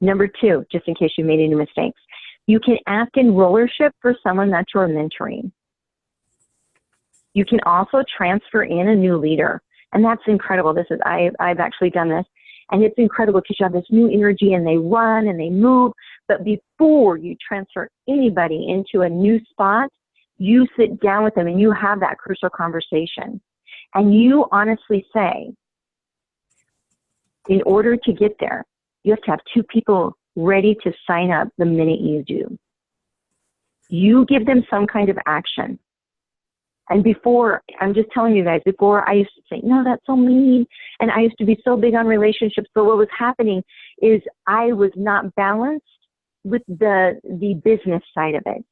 Number two, just in case you made any mistakes, you can ask enrollership for someone that you're mentoring. You can also transfer in a new leader. And that's incredible. I've actually done this. And it's incredible because you have this new energy and they run and they move. But before you transfer anybody into a new spot, you sit down with them and you have that crucial conversation. And you honestly say, in order to get there, you have to have 2 people ready to sign up the minute you do. You give them some kind of action. And before, I'm just telling you guys, before I used to say, no, that's so mean. And I used to be so big on relationships. But what was happening is I was not balanced with the business side of it.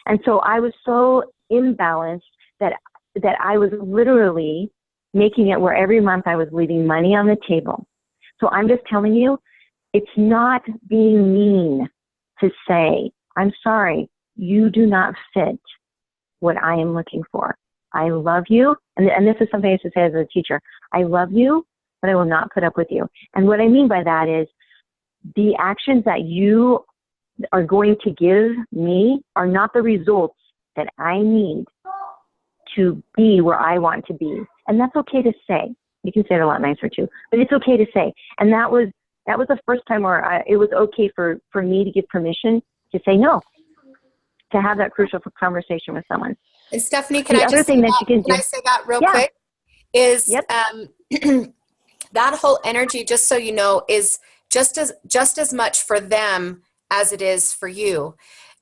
And so I was so imbalanced that I was literally making it where every month I was leaving money on the table. So I'm just telling you, it's not being mean to say, I'm sorry, you do not fit what I am looking for. I love you. And this is something I used to say as a teacher. I love you, but I will not put up with you. And what I mean by that is the actions that you are going to give me are not the results that I need to be where I want to be. And that's okay to say. You can say it a lot nicer too, but it's okay to say. And that was the first time where it was okay for me to give permission to say no, to have that crucial conversation with someone. And Stephanie, Can I say that real quick? Is yep. That whole energy, just so you know, is just as much for them as it is for you.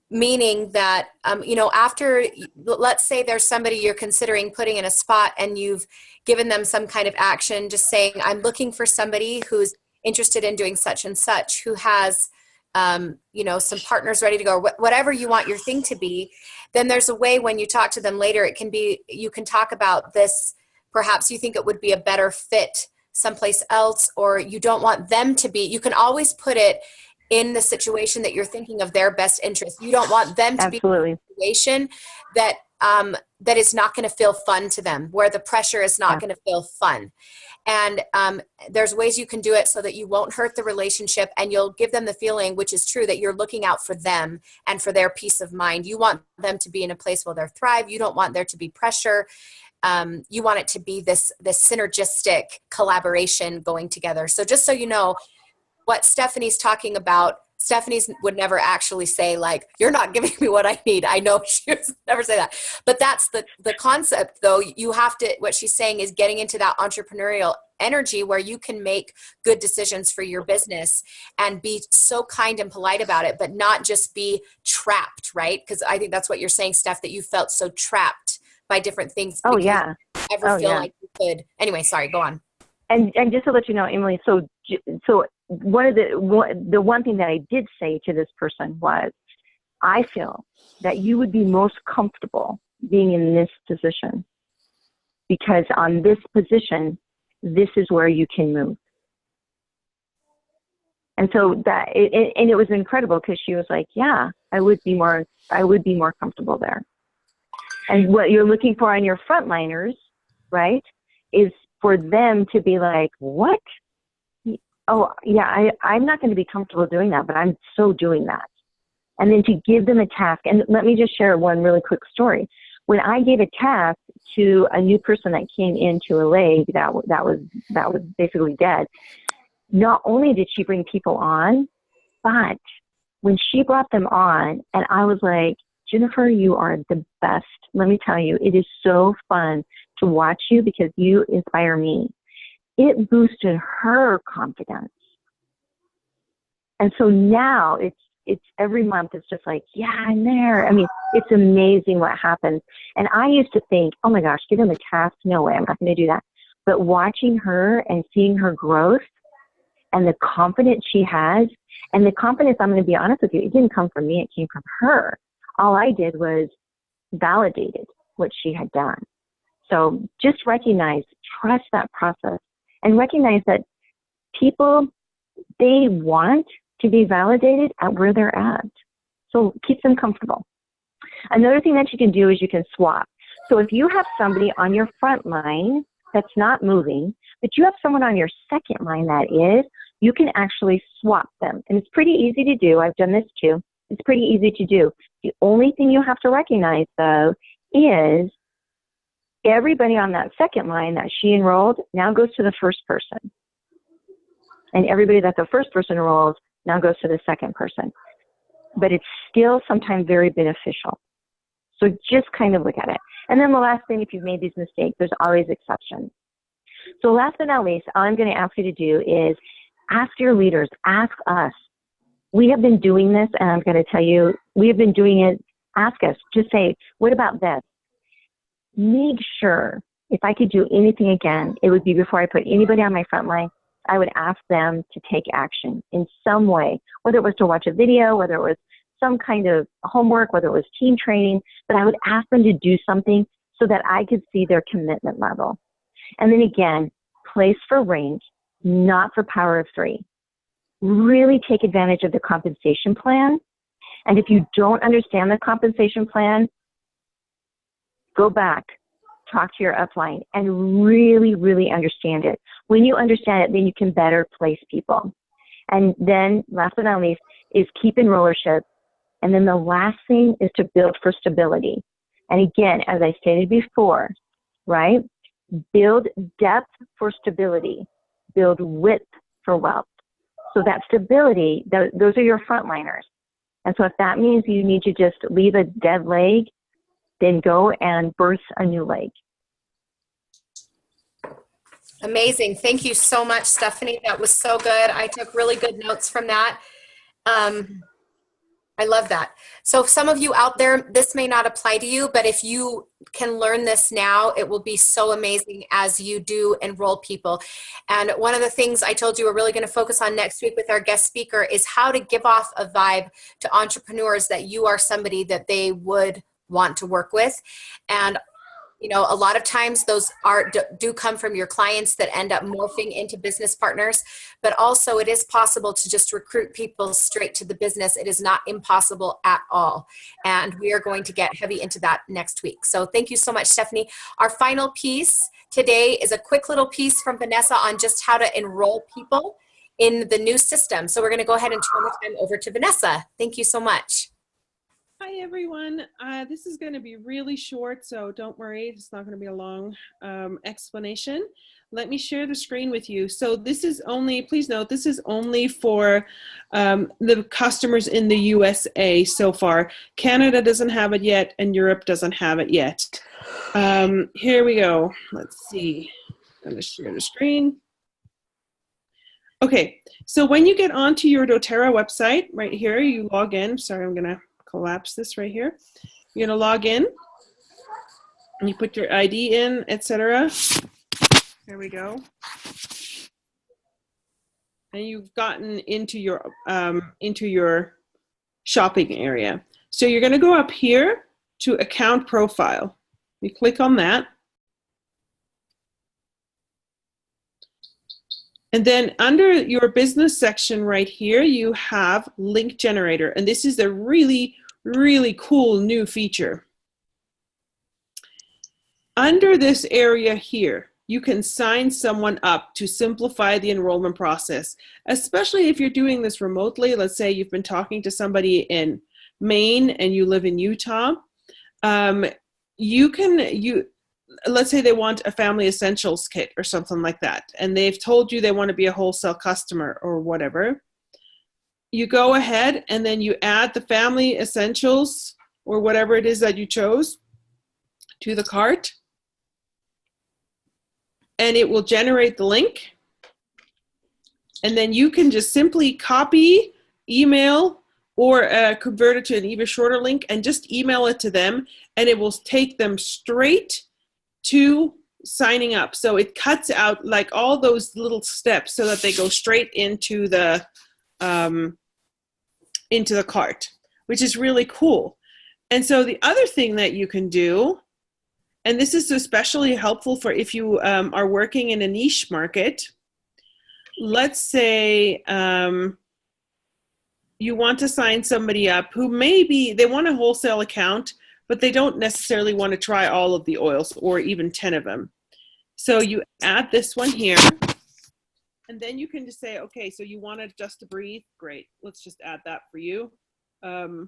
Meaning that, after, let's say there's somebody you're considering putting in a spot and you've given them some kind of action, just saying, I'm looking for somebody who's interested in doing such and such, who has, some partners ready to go, whatever you want your thing to be. Then there's a way when you talk to them later, you can talk about this. Perhaps you think it would be a better fit someplace else, or you don't want them to be. You can always put it in the situation that you're thinking of their best interest. You don't want them to Absolutely. be in a situation that is not going to feel fun to them, where the pressure is not going to feel fun. And there's ways you can do it so that you won't hurt the relationship, and you'll give them the feeling, which is true, that you're looking out for them and for their peace of mind. You want them to be in a place where they thrive. You don't want there to be pressure. You want it to be this synergistic collaboration going together. So just so you know, what Stephanie's talking about, Stephanie's would never actually say, like, you're not giving me what I need. I know she would never say that. But that's the concept, though. You have to, what she's saying is getting into that entrepreneurial energy where you can make good decisions for your business and be so kind and polite about it, but not just be trapped, right? Because I think that's what you're saying, Steph, that you felt so trapped by different things. Oh, yeah. You ever feel like you could. Anyway, sorry, go on. And just to let you know, Emily, so the one thing that I did say to this person was, I feel that you would be most comfortable being in this position, because on this position, this is where you can move. And so it was incredible, because she was like, yeah, I would be more comfortable there. And what you're looking for on your frontliners, right, is for them to be like, what? Oh, yeah, I'm not going to be comfortable doing that, but I'm so doing that. And then to give them a task. And let me just share one really quick story. When I gave a task to a new person that came into LA that was basically dead, not only did she bring people on, but when she brought them on, and I was like, Jennifer, you are the best. Let me tell you, it is so fun to watch you because you inspire me. It boosted her confidence. And so now it's every month, it's just like, yeah, I'm there. I mean, it's amazing what happens. And I used to think, oh my gosh, give them a task. No way, I'm not going to do that. But watching her and seeing her growth and the confidence she has, and the confidence, I'm going to be honest with you, it didn't come from me, it came from her. All I did was validated what she had done. So just recognize, trust that process, and recognize that people, they want to be validated at where they're at. So keep them comfortable. Another thing that you can do is you can swap. So if you have somebody on your front line that's not moving, but you have someone on your second line that is, you can actually swap them. And it's pretty easy to do. I've done this too. It's pretty easy to do. The only thing you have to recognize, though, is everybody on that second line that she enrolled now goes to the first person. And everybody that the first person enrolls now goes to the second person. But it's still sometimes very beneficial. So just kind of look at it. And then the last thing, if you've made these mistakes, there's always exceptions. So last but not least, all I'm going to ask you to do is ask your leaders, ask us. We have been doing this, and I'm going to tell you, we have been doing it. Ask us. Just say, what about this? Make sure, if I could do anything again, it would be before I put anybody on my front line, I would ask them to take action in some way, whether it was to watch a video, whether it was some kind of homework, whether it was team training, but I would ask them to do something so that I could see their commitment level. And then again, place for rank, not for power of three. Really take advantage of the compensation plan. And if you don't understand the compensation plan, go back, talk to your upline, and really, really understand it. When you understand it, then you can better place people. And then last but not least is keep enrollership. And then the last thing is to build for stability. And again, as I stated before, right? Build depth for stability. Build width for wealth. So that stability, those are your frontliners. And so if that means you need to just leave a dead leg, then go and birth a new leg. Amazing. Thank you so much, Stephanie. That was so good. I took really good notes from that. I love that. So some of you out there, this may not apply to you, but if you can learn this now, it will be so amazing as you do enroll people. And one of the things I told you we're really going to focus on next week with our guest speaker is how to give off a vibe to entrepreneurs that you are somebody that they would want to work with. And you know, a lot of times those do come from your clients that end up morphing into business partners, but also it is possible to just recruit people straight to the business. It is not impossible at all. And we are going to get heavy into that next week. So thank you so much, Stephanie. Our final piece today is a quick little piece from Vanessa on just how to enroll people in the new system. So we're going to go ahead and turn the time over to Vanessa. Thank you so much. Hi, everyone. This is going to be really short, so don't worry. It's not going to be a long explanation. Let me share the screen with you. So this is only, please note, this is only for the customers in the USA so far. Canada doesn't have it yet, and Europe doesn't have it yet. Here we go. Let's see. I'm going to share the screen. Okay, so when you get onto your doTERRA website, right here, you log in. Sorry, I'm going to collapse this right here. You're going to log in and you put your ID in, etc. There we go. And you've gotten into your shopping area. So you're going to go up here to account profile. You click on that. And then under your business section right here, you have link generator. And this is a really, really cool new feature. Under this area here, you can sign someone up to simplify the enrollment process, especially if you're doing this remotely. Let's say you've been talking to somebody in Maine and you live in Utah. Let's say they want a family essentials kit or something like that, and they've told you they want to be a wholesale customer or whatever. You go ahead and then you add the family essentials or whatever it is that you chose to the cart, and it will generate the link. And then you can just simply copy, email, or convert it to an even shorter link and just email it to them, and it will take them straight to signing up. So it cuts out like all those little steps so that they go straight into the cart, which is really cool. And so the other thing that you can do, and this is especially helpful for if you are working in a niche market. Let's say you want to sign somebody up who maybe they want a wholesale account, but they don't necessarily want to try all of the oils or even 10 of them. So you add this one here, and then you can just say, okay, so you want it just to breathe? Great, let's just add that for you. And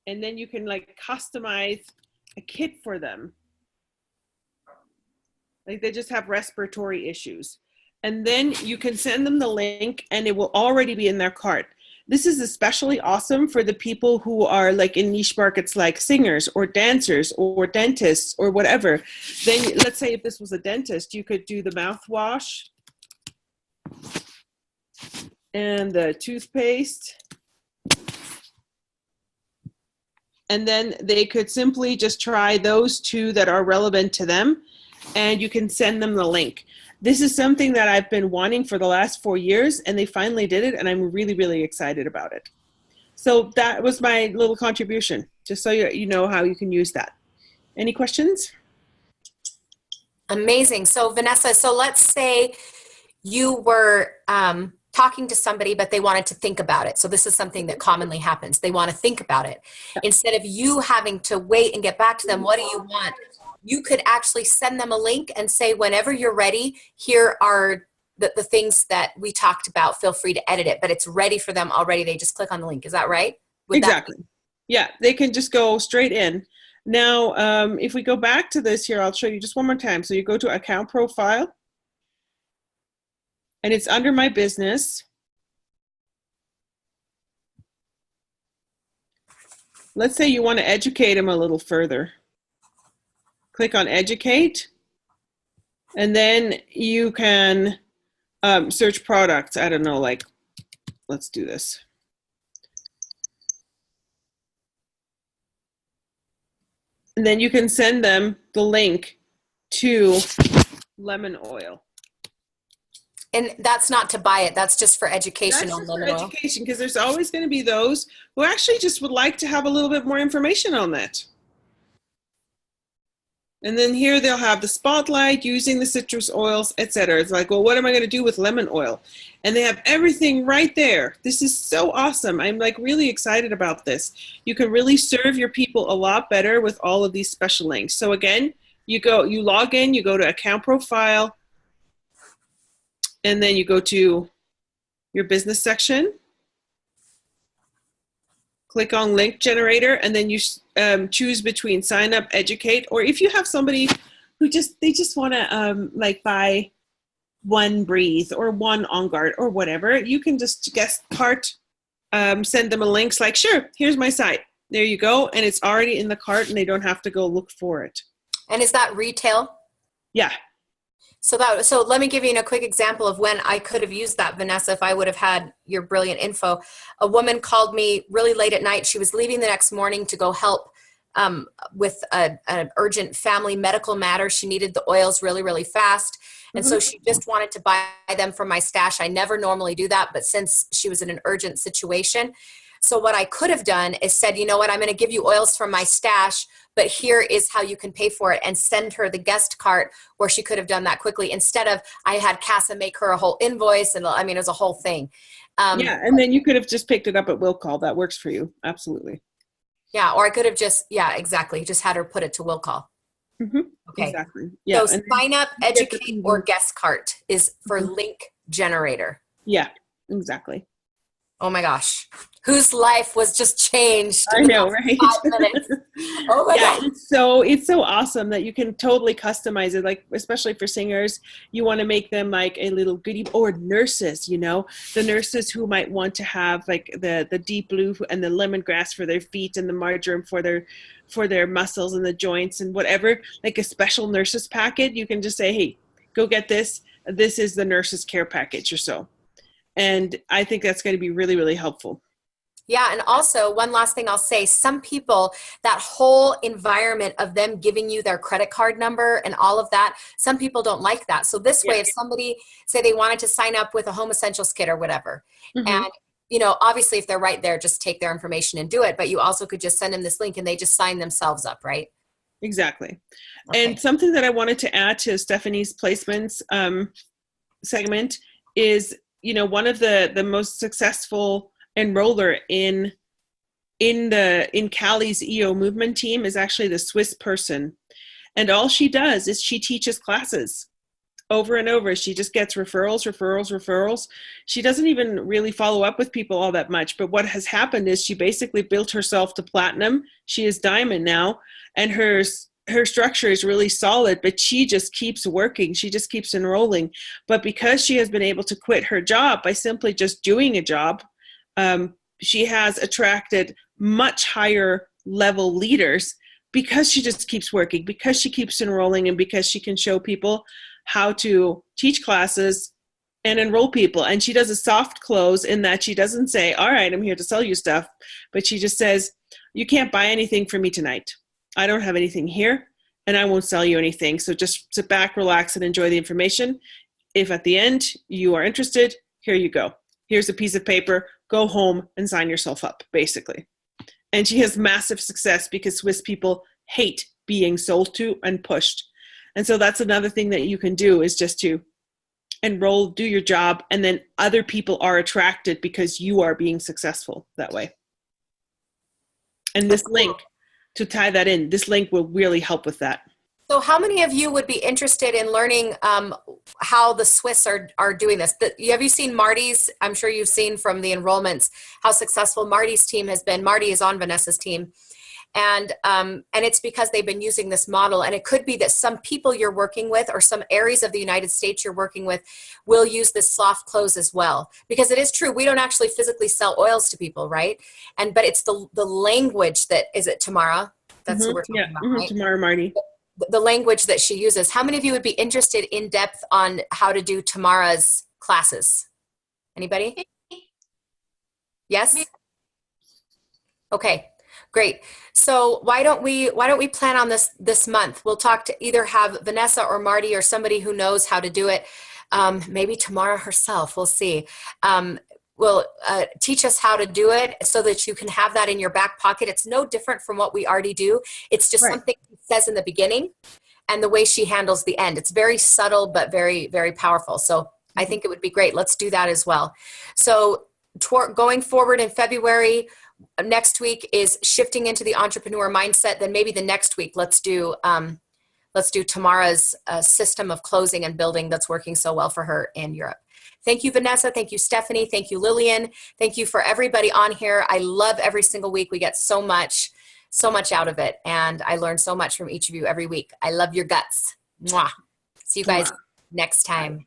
then you can like customize a kit for them. Like they just have respiratory issues. And then you can send them the link and it will already be in their cart. This is especially awesome for the people who are like in niche markets like singers or dancers or dentists or whatever. Then let's say if this was a dentist, you could do the mouthwash and the toothpaste. And then they could simply just try those two that are relevant to them, and you can send them the link. This is something that I've been wanting for the last 4 years, and they finally did it, and I'm really, really excited about it. So that was my little contribution, just so you know how you can use that. Any questions? Amazing. So Vanessa, so let's say you were talking to somebody, but they wanted to think about it. So this is something that commonly happens. They want to think about it. Instead of you having to wait and get back to them, what do you want? You could actually send them a link and say, whenever you're ready, here are the things that we talked about, feel free to edit it, but it's ready for them already. They just click on the link. Is that right? Exactly. Yeah, they can just go straight in. Now, if we go back to this here, I'll show you just one more time. So you go to account profile, and it's under my business. Let's say you want to educate them a little further. Click on educate, and then you can search products. I don't know, like, let's do this. And then you can send them the link to lemon oil. And that's not to buy it. That's just for education. That's on just for lemon oil. education, because there's always going to be those who actually just would like to have a little bit more information on that. And then here they'll have the spotlight, using the citrus oils, etc. It's like, well, what am I going to do with lemon oil? And they have everything right there. This is so awesome. I'm like really excited about this. You can really serve your people a lot better with all of these special links. So again, you log in, you go to account profile, and then you go to your business section. Click on link generator, and then you choose between sign up, educate, or if you have somebody who just want to like buy one Breathe or one On Guard or whatever, you can just guest cart, send them a link. It's like, sure, here's my site. There you go, and it's already in the cart, and they don't have to go look for it. And is that retail? Yeah. So let me give you a quick example of when I could have used that, Vanessa, if I would have had your brilliant info. A woman called me really late at night. She was leaving the next morning to go help with an urgent family medical matter. She needed the oils really, really fast. And so she just wanted to buy them from my stash. I never normally do that, but since she was in an urgent situation. So what I could have done is said, you know what, I'm going to give you oils from my stash, but here is how you can pay for it, and send her the guest cart where she could have done that quickly, instead of I had Casa make her a whole invoice. And I mean, it was a whole thing. Yeah, and then you could have just picked it up at will call. That works for you. Absolutely. Yeah, or I could have just, yeah, exactly. Just had her put it to will call. Mm-hmm. Okay. Exactly. Yeah. So sign up, educate, or guest cart is for link generator. Yeah, exactly. Oh my gosh. Whose life was just changed? I know, right? 5 minutes. Oh my Yeah, God. it's so awesome that you can totally customize it. Like, especially for singers, you want to make them like a little goodie, or nurses, you know, the nurses who might want to have like the deep blue and the lemongrass for their feet, and the marjoram for their muscles and the joints and whatever, like a special nurses packet. You can just say, hey, go get this. This is the nurses care package or so. And I think that's going to be really, really helpful. Yeah, and also one last thing I'll say, some people, that whole environment of them giving you their credit card number and all of that, some people don't like that. So this way, if somebody, say they wanted to sign up with a Home Essentials kit or whatever, and you know, obviously if they're right there, just take their information and do it, but you also could just send them this link and they just sign themselves up, right? Exactly. Okay. And something that I wanted to add to Stephanie's placements segment is, you know, one of the most successful enroller in Callie's EO movement team is actually the Swiss person. And all she does is she teaches classes over and over. She just gets referrals. She doesn't even really follow up with people all that much. But what has happened is she basically built herself to platinum. She is diamond now, and her structure is really solid, but she just keeps working. She just keeps enrolling. But because she has been able to quit her job by simply just doing a job, she has attracted much higher level leaders because she just keeps working, because she keeps enrolling, and because she can show people how to teach classes and enroll people. And she does a soft close in that she doesn't say, all right, I'm here to sell you stuff, but she just says, you can't buy anything from me tonight. I don't have anything here, and I won't sell you anything. So just sit back, relax, and enjoy the information. If at the end you are interested, here you go. Here's a piece of paper. Go home and sign yourself up, basically. And she has massive success because Swiss people hate being sold to and pushed. And so that's another thing that you can do, is just to enroll, do your job, and then other people are attracted because you are being successful that way. And this link, to tie that in, this link will really help with that. So how many of you would be interested in learning how the Swiss are doing this? Have you seen Marty's? I'm sure you've seen from the enrollments how successful Marty's team has been. Marty is on Vanessa's team. And it's because they've been using this model. And it could be that some people you're working with or some areas of the United States you're working with will use this soft close as well. Because it is true, we don't actually physically sell oils to people, right? But it's the language that, is it Tamara? That's what we're talking about, right? Tamara Marty. The language that she uses. How many of you would be interested in depth on how to do Tamara's classes? Anybody? Yes? Okay, great. So why don't we plan on this month? We'll talk to either have Vanessa or Marty or somebody who knows how to do it. Maybe Tamara herself, we'll see. Will teach us how to do it so that you can have that in your back pocket. It's no different from what we already do. It's just something she says in the beginning and the way she handles the end. It's very subtle, but very, very powerful. So I think it would be great. Let's do that as well. So going forward in February, next week is shifting into the entrepreneur mindset. Then maybe the next week, let's do Tamara's system of closing and building that's working so well for her in Europe. Thank you, Vanessa. Thank you, Stephanie. Thank you, Lillian. Thank you for everybody on here. I love every single week. We get so much out of it. And I learn so much from each of you every week. I love your guts. Mwah. See you guys next time.